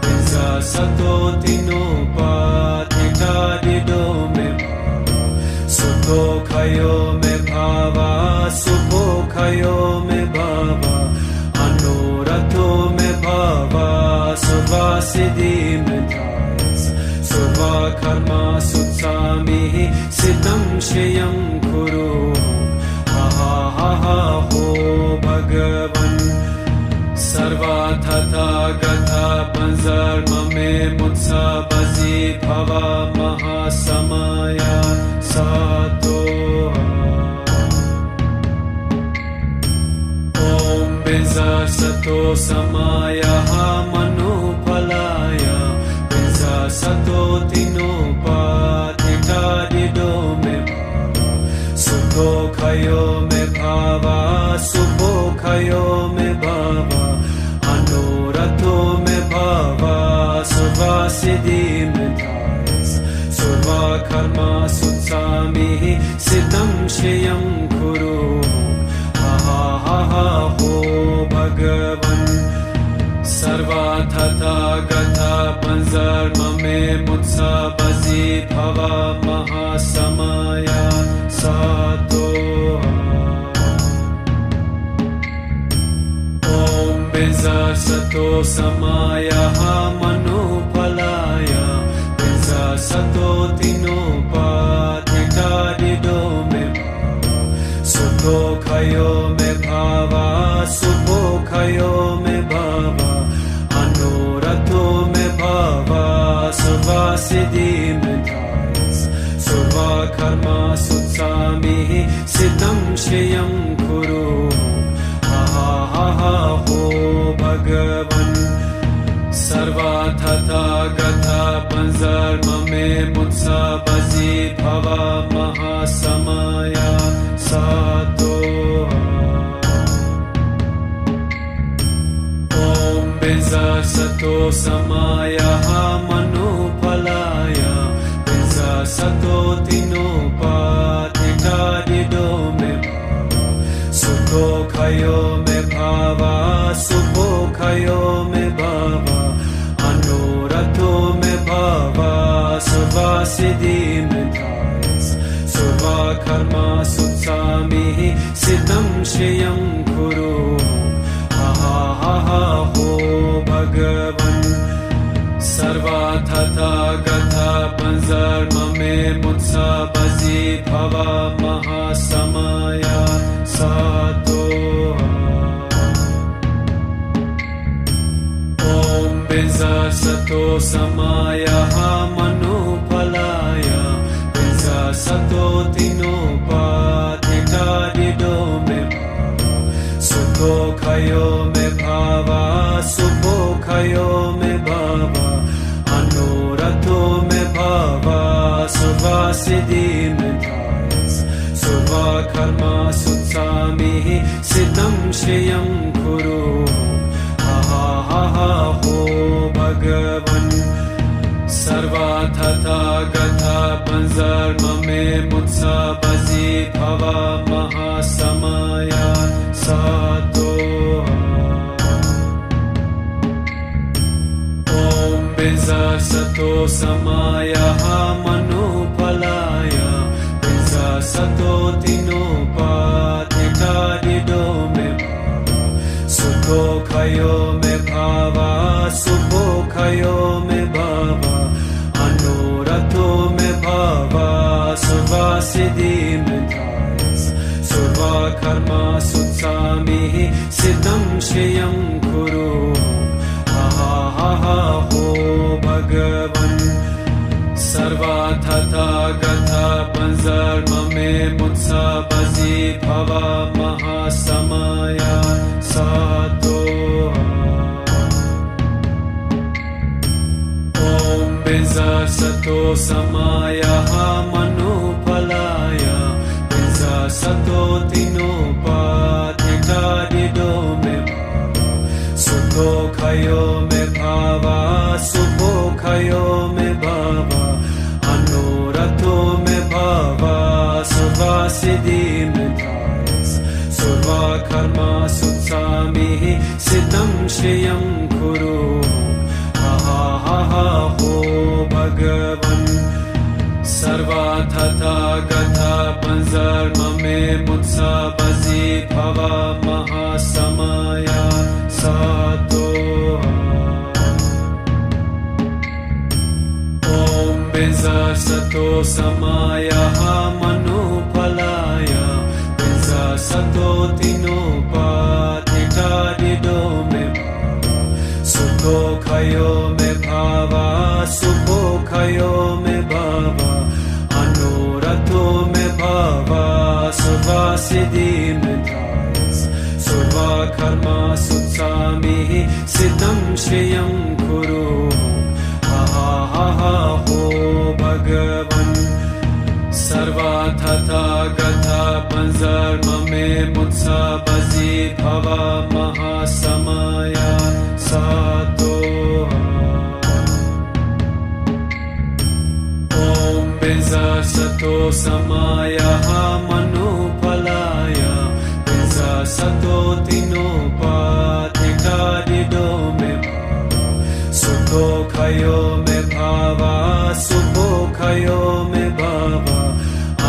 benza sato tinopatita dido me sukho khayo me bhava, sukho khayo me bhava, anorato me bhava, sarva siddhi me thayas, sarva karma sutsami, siddham shriyam kuru, ha ha ha ha ho Bhagavan, sarva tata gatha panzarmame mutsabazi bhava mahasamaya sato. Om benza sato samaya manupalaya benza sato tinopatita dido me sukho khayo me bhava, sukho khayo me bhava, anorato me bhava, sarva siddhi me thayas, sarva karma sutsami, siddham shriyam kuru, ha ha ha ha ho Bhagavan, sarva tata gatha panzarmame mutsabazi bhava mahasamaya sato. Om benza sato samaya manupalaya benza sato tinopatita dido me sukho सुखयो मे भावा सुखयो मे भावा अनुरतो मे भावा सर्वसिद्धि मे धायस सर्वा कर्मा सुत्सामि सिद्धं श्रियं कुरु हा हा हा हो भगवन् सर्वा तथागता पंजर्म मे मुत्सा बजी भवा महासमया सातो ओम बिंजा सतो समाया मनुफलाया बिंजा सतो तिनोपाधिका दिदो मे सुखो खयो मे भावा सुखो खयो मे भावा अनुरतो मे भावा सर्वसिद्धि मे धायस सर्वा कर्मा सुत्सामि सिद्धं श्रियं कुरु हा हा हा हो भगवन् सर्वा तथागता पंजर्म मे मुत्सा बजी भवा महासमया सातो ओम बिंजा सतो समाया मनुफलाया बिंजा सतो तिनोपाधिका दिदो मे सुखो खयो मे भावा सुखो खयो मे भावा अनुरतो मे भावा सर्वसिद्धि मे धायस सर्वा कर्मा सुत्सामि सिद्धं श्रियं कुरु हा हा हा हो भगवन् सर्वा तथागता पंजर्म मे मुत्सा बजी भवा महासमया सातो ओम बिंजा सतो समाया मनुफलाया बिंजा सतो तिनोपाधिका दिदो मे सुखो खयो मे भावा सुखो खयो मे भावा अनुरतो मे भावा सर्वसिद्धि मे धायस सर्वा कर्मा सुत्सामि सिद्धं श्रियं कुरु हा हा हा हो भगवन् सर्वा तथागता पंजर्म मे मुत्सा बजी भवा महासमया सातो ओम बिंजा सतो समाया मनुफलाया बिंजा सतो तिनोपाधिका दिदो मे सुखो खयो मे भावा सुखो खयो मे भावा अनुरतो मे भावा सर्वसिद्धि मे धायस सर्वा कर्मा सुत्सामि सिद्धं श्रियं कुरु हा हा हा हो भगवन् सर्वा तथागता पंजर्म मे मुत्सा बजी भवा महासमया सातो ओम बिंजा सतो समाया मनुफलाया बिंजा सतो तिनोपाधिका दिदो मे सुखो खयो मे भावा सुखो खयो मे भावा अनुरतो मे भावा सर्वसिद्धि मे धायस सर्वा कर्मा सुत्सामि सिद्धं श्रियं कुरु हा हा हा हो भगवन् सर्वा तथागता पंजर्म मे मुत्सा बजी भवा महासमया सातो ओम बिंजा सतो समाया मनुफलाया बिंजा सतो तिनोपाधिका दिदो मे सुखो खयो मे भावा सुखो खयो मे भावा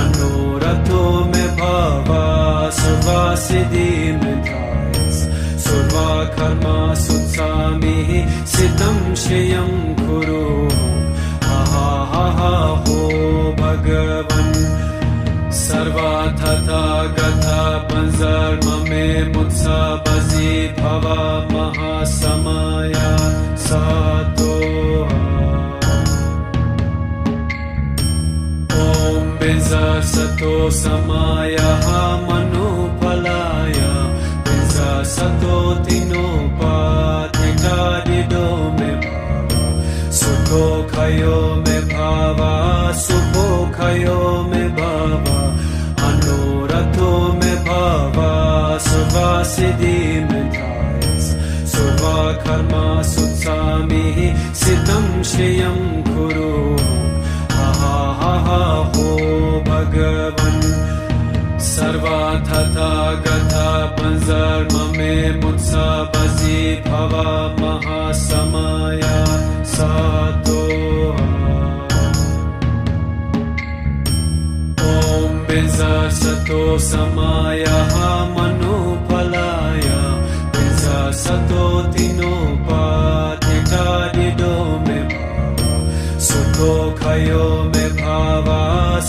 अनुरतो मे भावा सर्वसिद्धि मे धायस सर्वा कर्मा सुत्सामि सिद्धं श्रियं कुरु हा हा हा हो भगवन् सर्वा Tathagata panzarmame mutsabazi bhava mahasamaya satoha. Om Benza Sato Samaya Manupalaya Benza Sato Tinopatita Dido Me Bhava Sukho Khayo Me Bhava Sukho Khayo Me Bhava Anorato Me Bhava Sarva Siddhi Me Thayas Sarva Karma Sutsami Siddham Shriyam Kuru ho Bhagavan Sarva Tata Gatha Panzarmame Mutsabazi Bhava Mahasamaya Satoha. Om Benza Sato Samaya Manupalaya Benza Sato Tinopatita Dido Me Bhava Sukho Khayo Me Bhava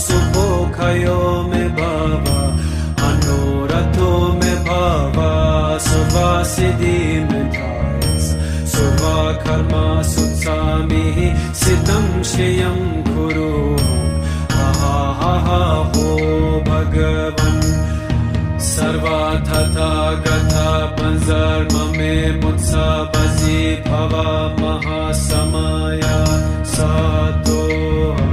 Sukho Khayo Me Bhava Anorato Me Bhava Sarva Siddhi Me Thayas Sarva Karma Sutsami Siddham Shriyam Kuru ho Bhagavan Sarva Tata Gatha Panzarmame Mutsabazi Bhava Mahasamaya Satoha.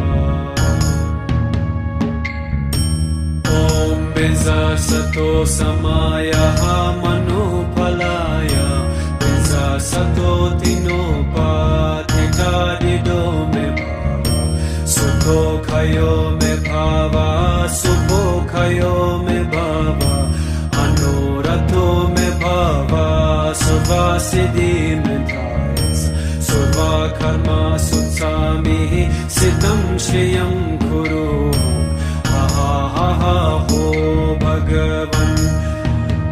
Om Benza Sato Samaya Manupalaya Benza Sato Tinopatita Dido Me Bhava Sukho Khayo Me Bhava Sukho Khayo Me Bhava Anorato Me Bhava Sarva Siddhi Me Thayas Sarva Karma Sutsami Siddham Shriyam Kuru ho Bhagavan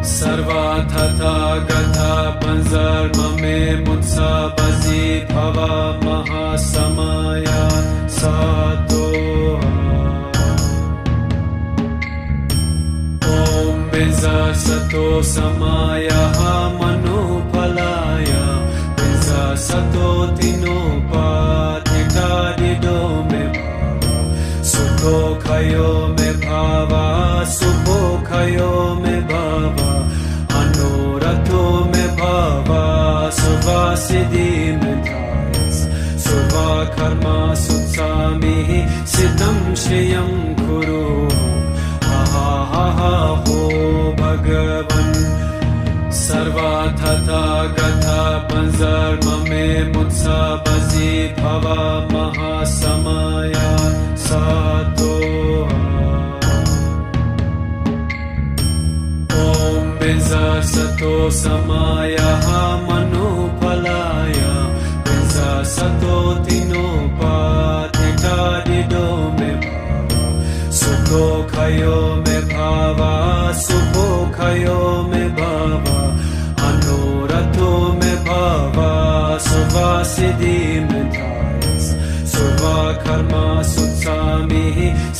Sarva Tata Gatha Panzarmame Mutsabazi Bhava Mahasamaya Satoha. Om Benza Sato Samaya Manupalaya Benza Sato Tinopatita Dido Me Bhava Sukho Khayo Me Bhava Sukho Khayo Me Bhava Anorato Me Bhava Sarva Siddhi Me Thayas Sarva Karma Sutsami Siddham Shriyam Kuru ho Bhagavan Sarva Tata Gatha Panzarmame Mutsabazi Bhava Mahasamaya Satoha. Om Benza Sato Samaya Manupalaya Benza Sato Tinopatita Dido Me Bhava Sukho Khayo Me Bhava Sukho Khayo Me Bhava Anorato Me Bhava Sarva Siddhi Me Thayas Sarva Karma Sutsami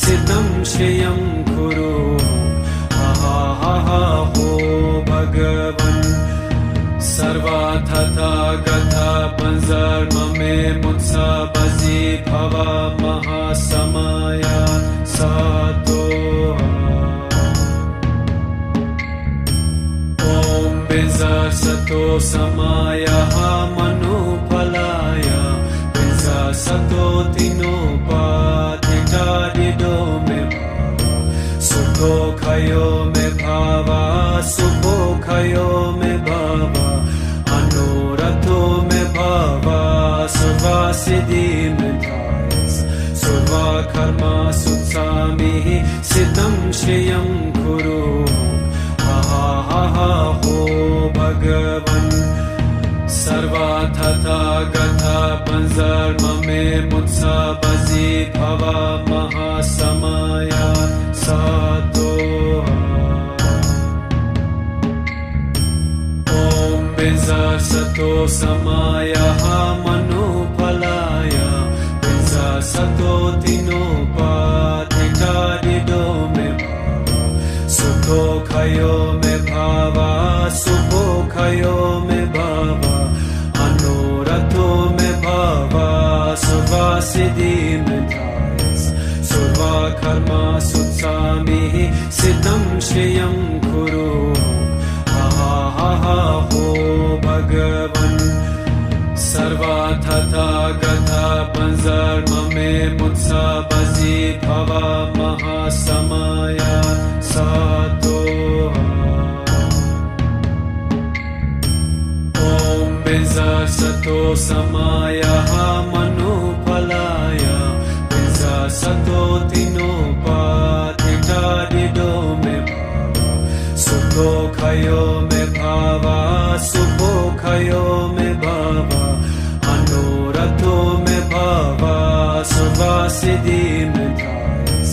Siddham Shriyam Kuru ho Bhagavan Sarva Tata Gatha Panzarmame Mutsabazi Bhava Mahasamaya Satoha. Om Benza Sato Samaya Manupalaya Benza Sato Tinopatita Dido Me Bhava Sukho Khayo Me Bhava Sukho Khayo Me Bhava Anorato Me Bhava Sarva Siddhi Me Thayas Sarva Karma Sutsami Siddham Shriyam Kuru ho Bhagavan Sarva Tata Gatha Panzarmame Mutsabazi Bhava Mahasamaya Satoha. Om Benza Sato Samaya Manupalaya Benza Sato Tinopatita Dido Me Bhava Sukho Khayo Me सुखोखयो मे भव अनुरतो मे भव सर्वसिद्धि मे धायस सर्वकर्मा सुत्सामिः सिद्धं श्रियं कुरु हा हा हा हो भगवन् सर्वतथागता पंजर्ममे मुत्सा बजी भव महासमया सातो ॐ बिंजसतो समायः मनुफलाय बिंजसतो तिनोपाधिटादिदो मे भाव सुखोखयो मे भाव सुखोखयो मे भाव अनुरतो मे भाव सर्वसिद्धि मे धायस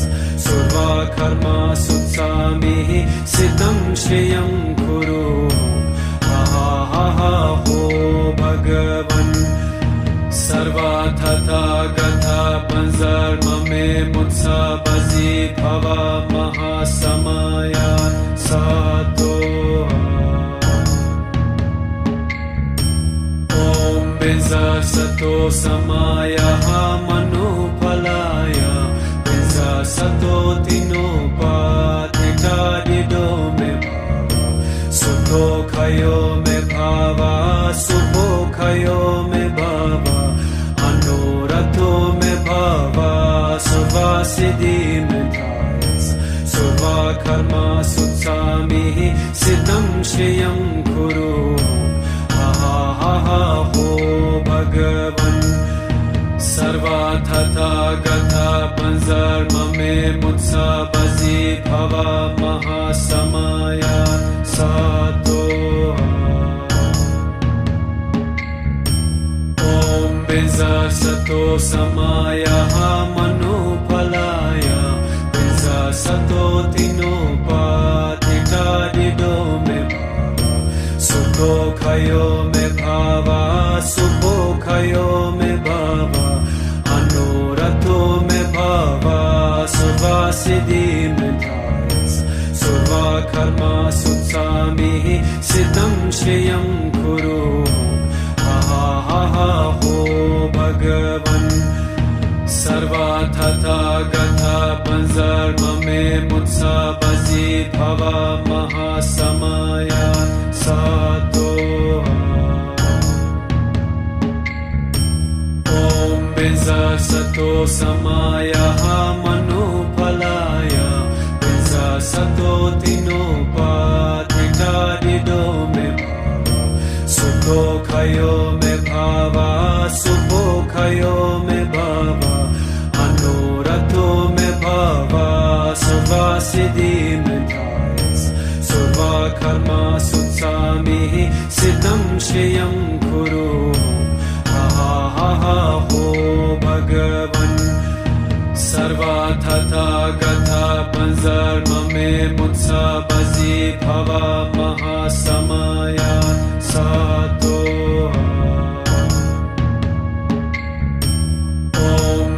सर्वकर्मा सुत्सामिः सिद्धं श्रियं कुरु हा हा हा हो भगवन् सर्वतथागता पंजर्ममे मुत्सा बजी भव महासमया सातो ॐ बिंजसतो समायः मनुफलाय बिंजसतो तिनोपाधिटादिदो मे भाव सुखोखयो मे भाव सुखोखयो मे भाव अनुरतो मे भाव सर्वसिद्धि मे धायस सर्वकर्मा सुत्सामिः सिद्धं श्रियं कुरु हा हा हा हो भगवन् सर्वतथागता पंजर्ममे मुत्सा बजी भव महासमया सातो ॐ बिंजसतो समायः मनुफलाय बिंजसतो तिनोपाधिटादिदो मे भाव सुखोखयो मे भाव सुखोखयो मे भाव अनुरतो मे भाव सर्वसिद्धि मे धायस सर्वकर्मा सुत्सामिः सिद्धं श्रियं कुरु हा हा हा हो भगवन् सर्वतथागता पंजर्ममे मुत्सा बजी भव महासमया सातो ॐ बिंजसतो समायः मनुफलाय बिंजसतो तिनोपाधिटादिदो मे भाव सुखोखयो मे भाव सुखोखयो मे भाव अनुरतो मे भाव सर्वसिद्धि मे धायस सर्वकर्मा सुत्सामिः सिद्धं श्रियं कुरु हा हा हा हो भगवन् सर्वतथागता पंजर्ममे मुत्सा बजी भव महासमया सातो ॐ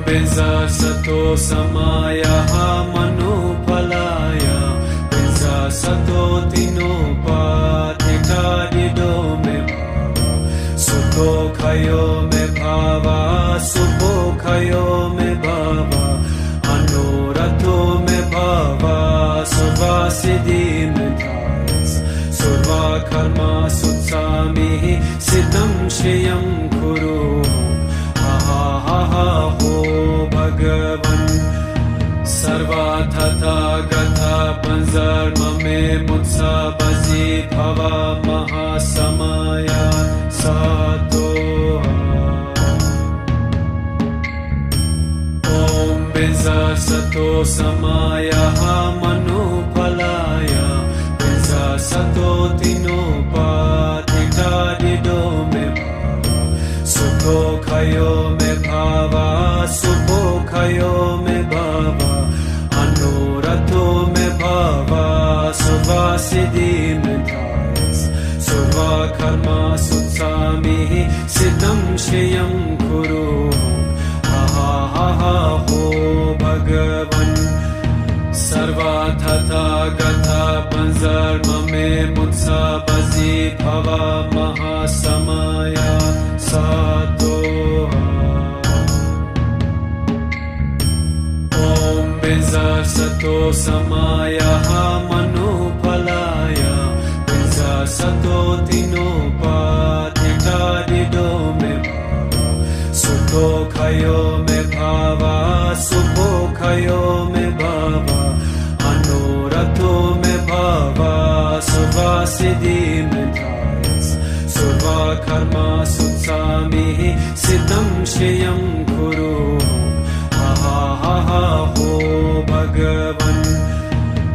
बिंजसतो समायः मनुफलाय बिंजसतो तिनोपाधिटादिदो मे भाव सुखोखयो मे भाव सुखोखयो मे भाव अनुरतो मे भाव सर्वसिद्धि मे धायस सर्वकर्मा सुत्सामिः सिद्धं श्रियं कुरु हा हा हा हो भगवन् सर्वतथागता पंजर्ममे मुत्सा बजी भव महासमया सातो ॐ बिंजसतो समायः मनुफलाय बिंजसतो तिनोपाधिटादिदो मे भाव सुखोखयो मे भाव सुखोखयो मे भाव अनुरतो मे भाव सर्वसिद्धि मे धायस सर्वकर्मा सुत्सामिः सिद्धं श्रियं कुरु हा हा हा हो भगवन् सर्वतथागता पंजर्ममे me mutsa bazi bhava mahasamaya satoha. Om Benza Sato Samaya Manupalaya Benza Sato Tinopatita Dido me Sukho Khayo me Bhava Sukho Khayo me Bhava Anurato me Bhava Suvasiddhi me Thayas Surva Karma Sutsami Siddham Shriyam Kuru ho Bhagavan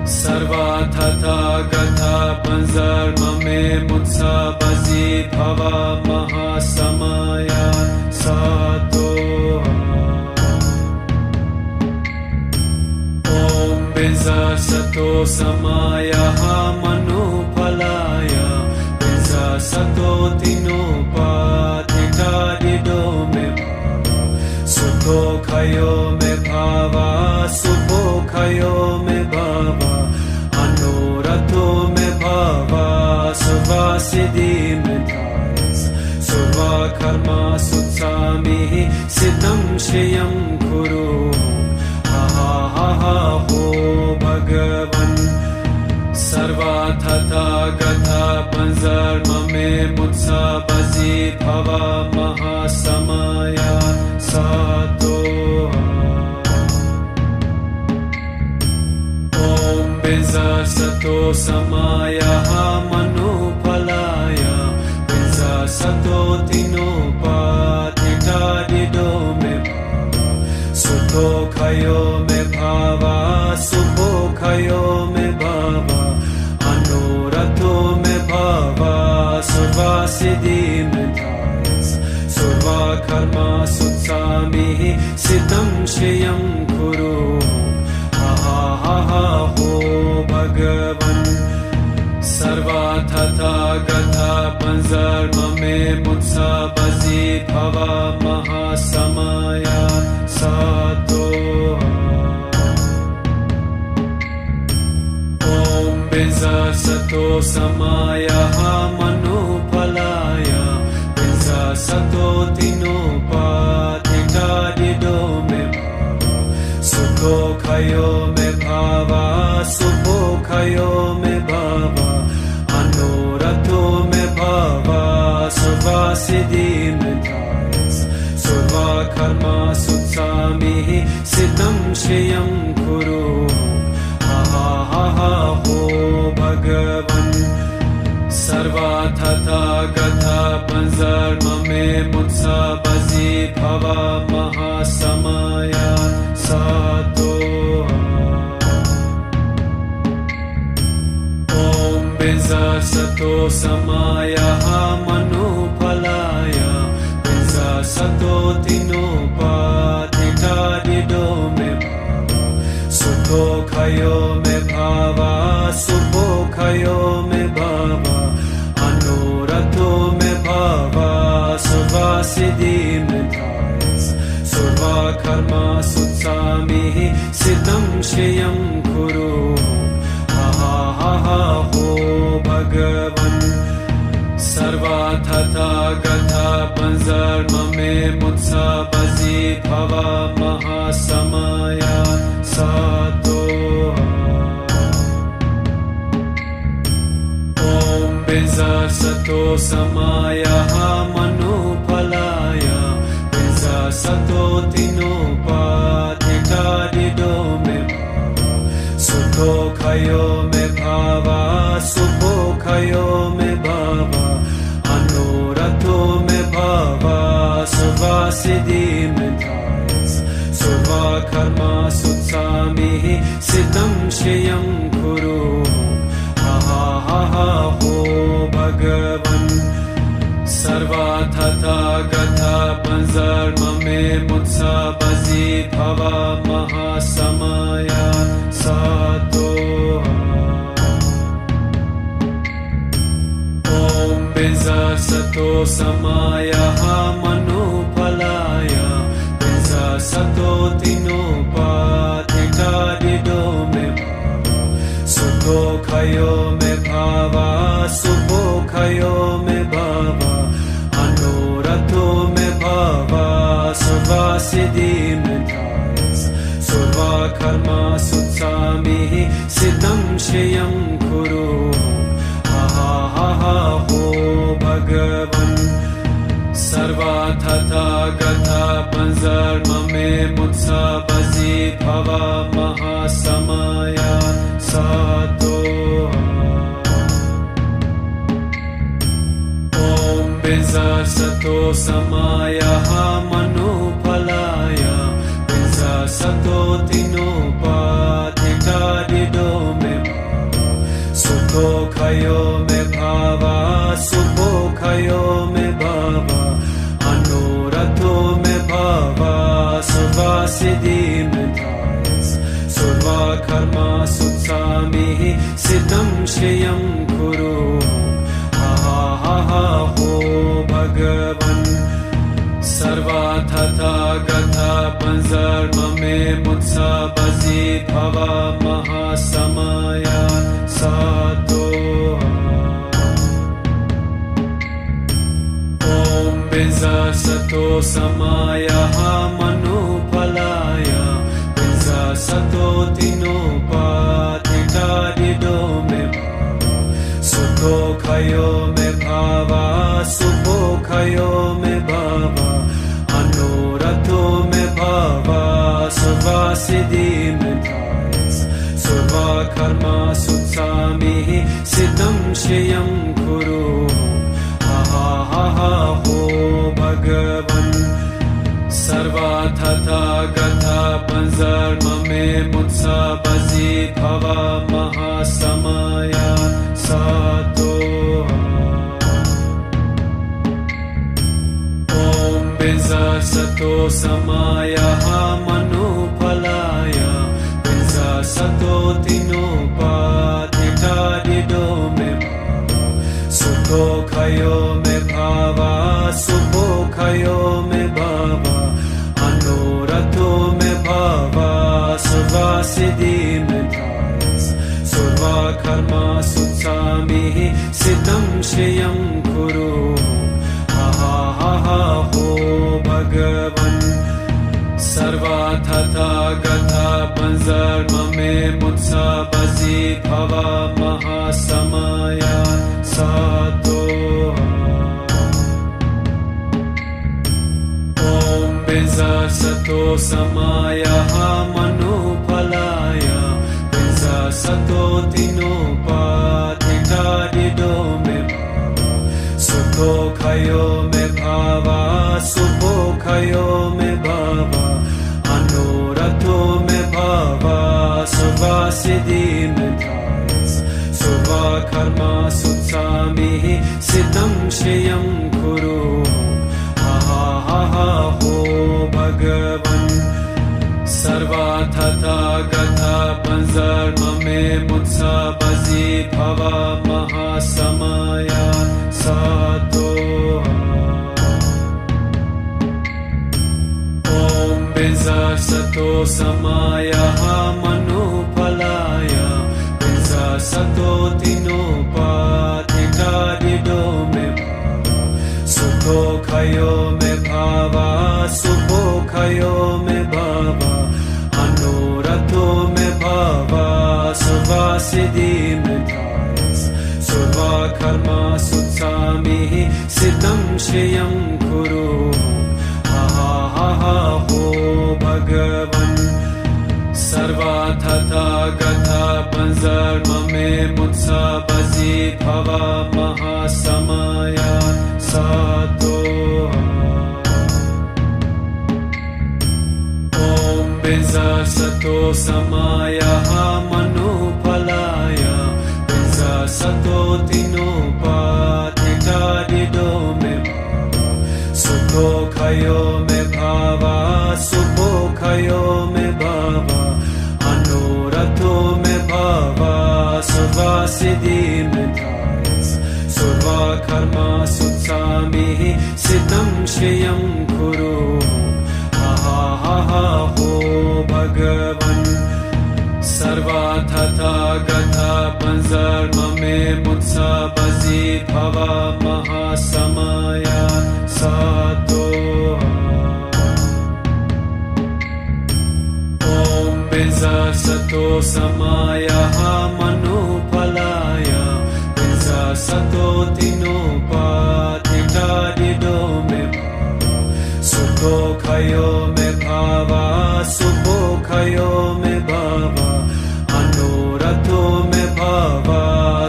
Sarva Tata Gatha Panzarma me Mutsa Bazi Bhava Mahasamaya Satoha. Om Benza Sato Samaya Manupalaya Benza Sato Tinopatita Dido me Sukho Khayo me Bhava Sukho Khayo me Bhava Anurato me Bhava Suvasiddhi me Thayas Surva Karma Sutsami Siddham Shriyam Kuru ha ho Bhagavan Sarva Tata Gatha Panzarma me Mutsa Bazi Bhava Mahasamaya Satoha. Om Benza Sato Samaya Manupalaya Benza Sato Tinopatita Dido me Sukho Khayo me Bhava Sukho Khayo me Bhava Anurato me Bhava Suvasiddhi me Thayas Surva Karma Sutsami Siddham Shriyam Kuru ha ho Bhagavan Sarva Tata Gatha Panzarma me Mutsa Bazi Bhava Mahasamaya Satoha. Om Benza Sato Samaya Manupalaya Benza Sato Tinopatita Dido me Sukho Khayo me Bhava Sukho Khayo me Bhava Anurato me Bhava Suvasiddhi me Thayas Surva Karma Sutsami Siddham Shriyam Kuru ha ho Bhagavan Sarva Tata Gatha Panzarma me Mutsa Bazi Bhava Mahasamaya Satoha. Om Benza Sato Samaya Manupalaya Benza Sato Tinopatita Dido me Sukho Khayo me Bhava Sukho Khayo me Bhava Anurato me Bhava Suvasiddhi me Thayas Surva Karma Sutsami Siddham Shriyam Kuru ha ho Bhagavan Sarva Tata Gatha Panzarma me Mutsa Bazi Bhava Mahasamaya Satoha. Om Benza Sato Samaya Manupalaya Benza Sato Tinopatita Dido me Sukho Khayo me Bhava Sukho Khayo me Bhava Anurato me Bhava Suvasiddhi me Thayas Surva Karma Sutsami Siddham Shriyam Kuru ha ho Bhagavan Sarva Tata Gatha Panzarma me Mutsa Bazi Bhava Mahasamaya Satoha. Om Benza Sato Samaya Manupalaya Benza Sato Tinopatita Dido me Sukho Khayo me Bhava सुखोखयो मे भवा अनुरतो मे भवा सर्वसिद्धिमेधायस सर्वकर्मा सुत्सामिः सिद्धं श्रियं कुरु हा हो भगवन् सर्वतथागता पंजर्म मे मुत्सबसि भवा महासमया सातो ॐ बिंजसतो समायः मनुफलाय बिंजसतो तिनोपाधिकारिदो मे सुखोखयो मे भवा सुखोखयो मे भवा अनुरतो मे भवा सर्वसिद्धिमेधायस सर्वकर्मा सुत्सामिः सिद्धं श्रियं कुरु हा हो भगवन् सर्वतथागता पंजर्म मे मुत्सबसि भवा महासमया सातो ॐ बिंजसतो समायः मनुफलाय बिंजसतो तिनोपाधिकारिदो मे सुखोखयो मे भवा सुखोखयो मे भवा अनुरतो मे भवा सर्वसिद्धिमेधायस सर्वकर्मा सुत्सामिः सिद्धं श्रियं कुरु हा हो भगवन् सर्वतथागता पंजर्म मे मुत्सबसि भवा महासमया सातो ॐ बिंजसतो समायः मनुफलाय बिंजसतो तिनोपाधिकारिदो मे सुखोखयो मे भवा सुखोखयो मे भवा अनुरतो मे भवा सर्वसिद्धिमेधायस सर्वकर्मा सुत्सामिः सिद्धं श्रियं कुरु हा हो भगवन् सर्वतथागता पंजर्म मे मुत्सबसि भवा महासमया सातो ॐ बिंजसतो समायः मनुफलाय बिंजसतो तिनोपाधिकारिदो मे सुखोखयो मे भवा सुखोखयो मे भवा अनुरतो मे भवा सर्वसिद्धिमेधायस सर्वकर्मा सुत्सामिः सिद्धं श्रियं कुरु हा हो भगवन् सर्वतथागता पंजर्म मे मुत्सबसि भवा महासमया सातो ॐ बिंजसतो समायः मनुफलाय बिंजसतो तिनोपाधिकारिदो मे सुखोखयो मे भवा सुखोखयो मे भवा अनुरतो मे भवा सर्वसिद्धिमेधायस सर्वकर्मा सुत्सामिः सिद्धं श्रियं कुरु हा हो भगवन् सर्वतथागता पंजर्म मे मुत्सबसि भवा महासमया सातो ॐ बिंजसतो समायः मनुफलाय बिंजसतो तिनोपाधिकारिदो मे सुखोखयो मे भवा सुखोखयो मे भवा अनुरतो मे भवा सर्वसिद्धिमेधायस सर्वकर्मा सुत्सामिः सिद्धं श्रियं कुरु हा हो भगवन् सर्वतथागता पंजर्म मे मुत्सा बजी भवा महासमया सातो ॐ बिजा सतो समायः मनुफलाय बिजा सतो तिनोपातिटादिदो मे सुखो खयो मे भावा सुखो खयो मे भावा अनुरतो मे भावा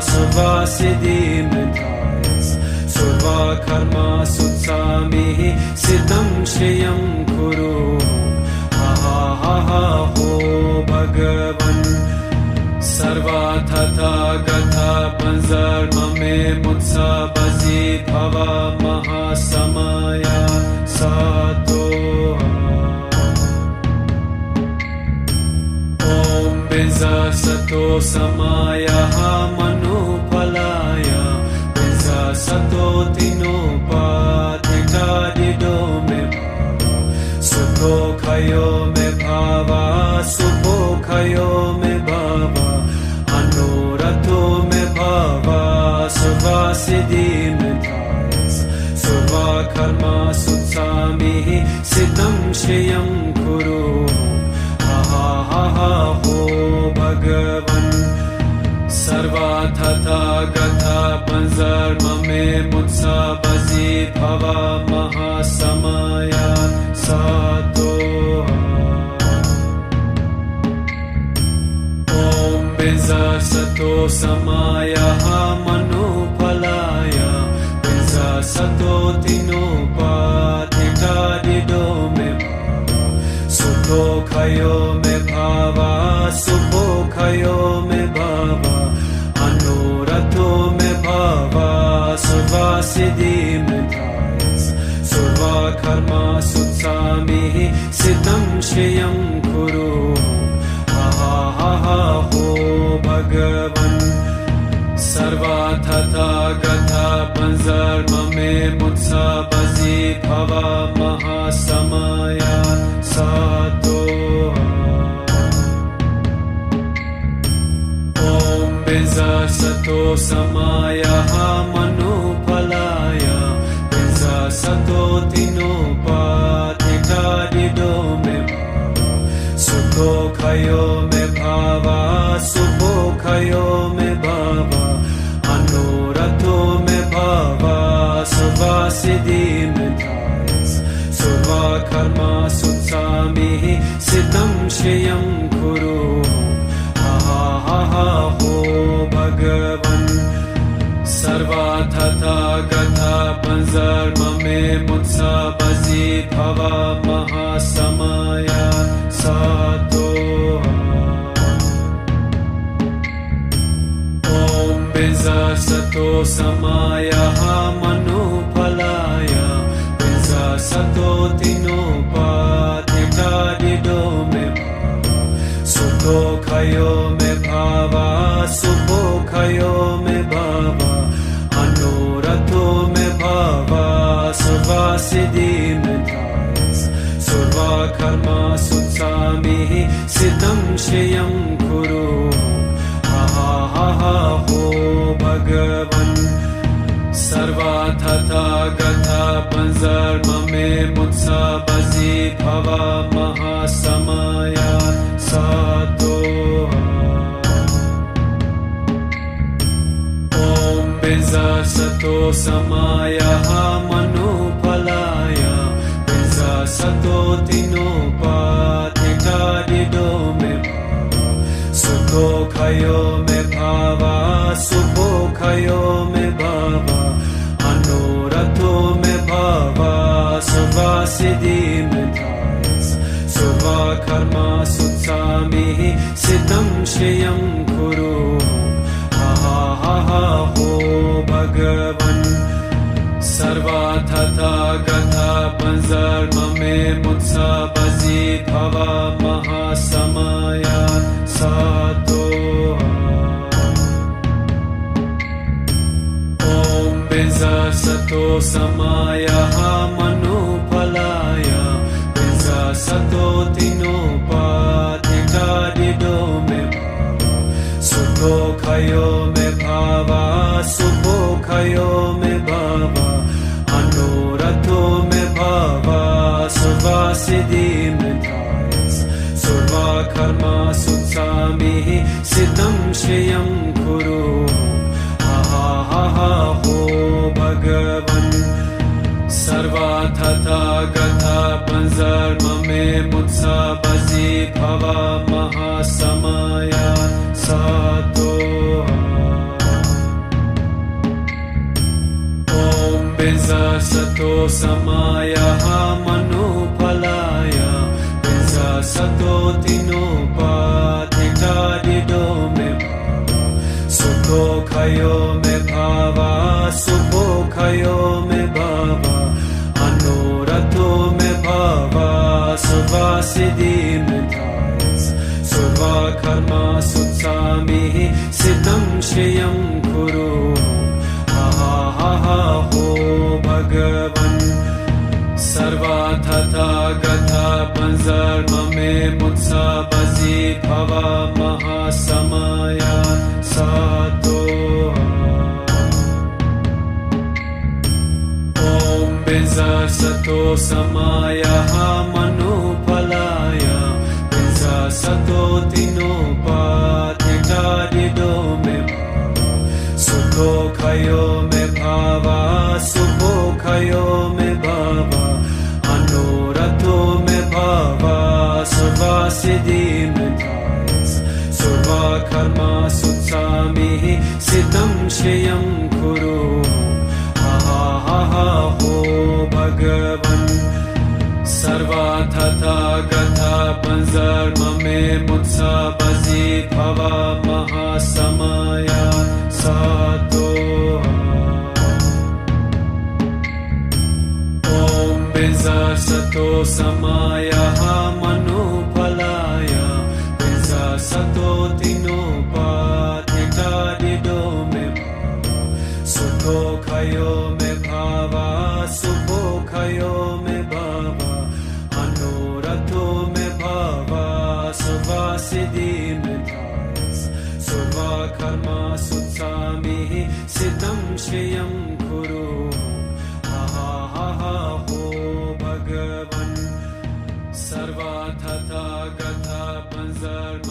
सुवासिदि मे धायस सुवा कर्मा सुत्सामिः सितं श्रियं कुरु हा हो भगवन् सर्वा तथा गथा पंजर्म मे मुत्सा बजी भवा महासमया सातो ॐ बिजा सतो समायः मनुफलाय बिजा सतो तिनोपातिटादिदो मे सुखो खयो मे भावा सुखो खयो मे भावा अनुरतो मे भावा सुवासिदि मे धायस सुवा कर्मा सुत्सामिः सितं श्रियं कुरु हा हो भगवन् सर्वा तथा गथा पंजर्म मे मुत्सा बजी भवा महासमया सातो ॐ बिजा सतो समायः मनुफलाय बिजा सतो तिनोपातिटादिदो मे सुखो खयो मे भावा सुखो खयो मे भावा अनुरतो मे भावा सुवासिदि मे धायस सुवा कर्मा सुत्सामिः सितं श्रियं कुरु हा हो भगवन् सर्वा तथा गथा पंजर्म मे मुत्सा बजी भवा महासमया सातो ॐ बिजा सतो समायः मनुफलाय बिजा सतो तिनोपातिटादिदो मे सुखो खयो मे भावा सुखो खयो मे भावा अनुरतो मे भावा सुवासिदि मे धायस सुवा कर्मा सुत्सामिः सितं श्रियं कुरु हा हो भगवन् सर्वा तथा गथा पंजर्म मे मुत्सा बजी भवा महासमया सातो ॐ बिजा सतो समायः मनुफलाय बिजा सतो तिनोपातिटादिदो मे सुखो खयो मे भावा सुखो खयो मे भावा अनुरतो मे भावा सुवासिदि मे धायस सुवा कर्मा सुत्सामिः सितं श्रियं कुरु हा हो भगवन् सर्वा तथा गथा पंजर्म मे मुत्सा बजी भवा महासमया सातो ॐ बिजा सतो समायः मनुफलाय बिजा सतो तिनोपातिटादिदो मे सुखो खयो मे भावा सुखो खयो मे भावा अनुरतो मे भावा सुवासिदि मे धायस सुवा कर्मा सुत्सामिः सितं श्रियं कुरु हा हो भगवन् सर्वा तथा गथा पंजर्म मे मुत्सा बजी भवा महासमया सातो ॐ बिजा सतो समायः मनुफलाय बिजा सतो तिनोपातिटादिदो मे सुखो खयो मे भावा सुखोखयो मे भवा अनुरतो मे भवा सर्वसिद्धि मे धायस सर्वा कर्मा सुत्सामिः सिद्धं श्रियं कुरु हा हा हा हो भगवन् सर्वा तथागता पंजर्म मे मुत्सा बसि भवा महासमया सातो ॐ बिंसा सतो समायः मनुफलाय बिंसा सतो तिनोपाधिकारिदो मे भावा सुखोखयो मे भावा सुखोखयो मे भावा अनुरतो मे भावा सर्वसिद्धि मे धायस सर्वा कर्मा सुत्सामिः सिद्धं श्रियं कुरु हा हा हा हो भगवन् सर्वा तथागता पंजर्म मे मुत्सा बसि भवा महासमया सातो ॐ बिंसा सतो समायः मनुफलाय बिंसा सतो तिनोपाधिकारिदो मे भावा सुखोखयो मे भावा सुखोखयो मे भावा अनुरतो मे भावा सर्वसिद्धि मे धायस सर्वा कर्मा सुत्सामिः सिद्धं श्रियं कुरु हा हा हा हो भगवन् सर्वा तथागता पंजर्म मे मुत्सा बसि भवा महासमया सातो ॐ बिंसा सतो समायः मनुफलाय बिंसा सतो तिनोपाधिकारिदो मे भावा सुखोखयो मे भावा सुखोखयो मे भावा अनुरतो मे भावा सर्वसिद्धि मे धायस सर्वा कर्मा सुत्सामिः सिद्धं श्रियं कुरु हा हा हा हो भगवन् सर्वा तथागता पंजर्म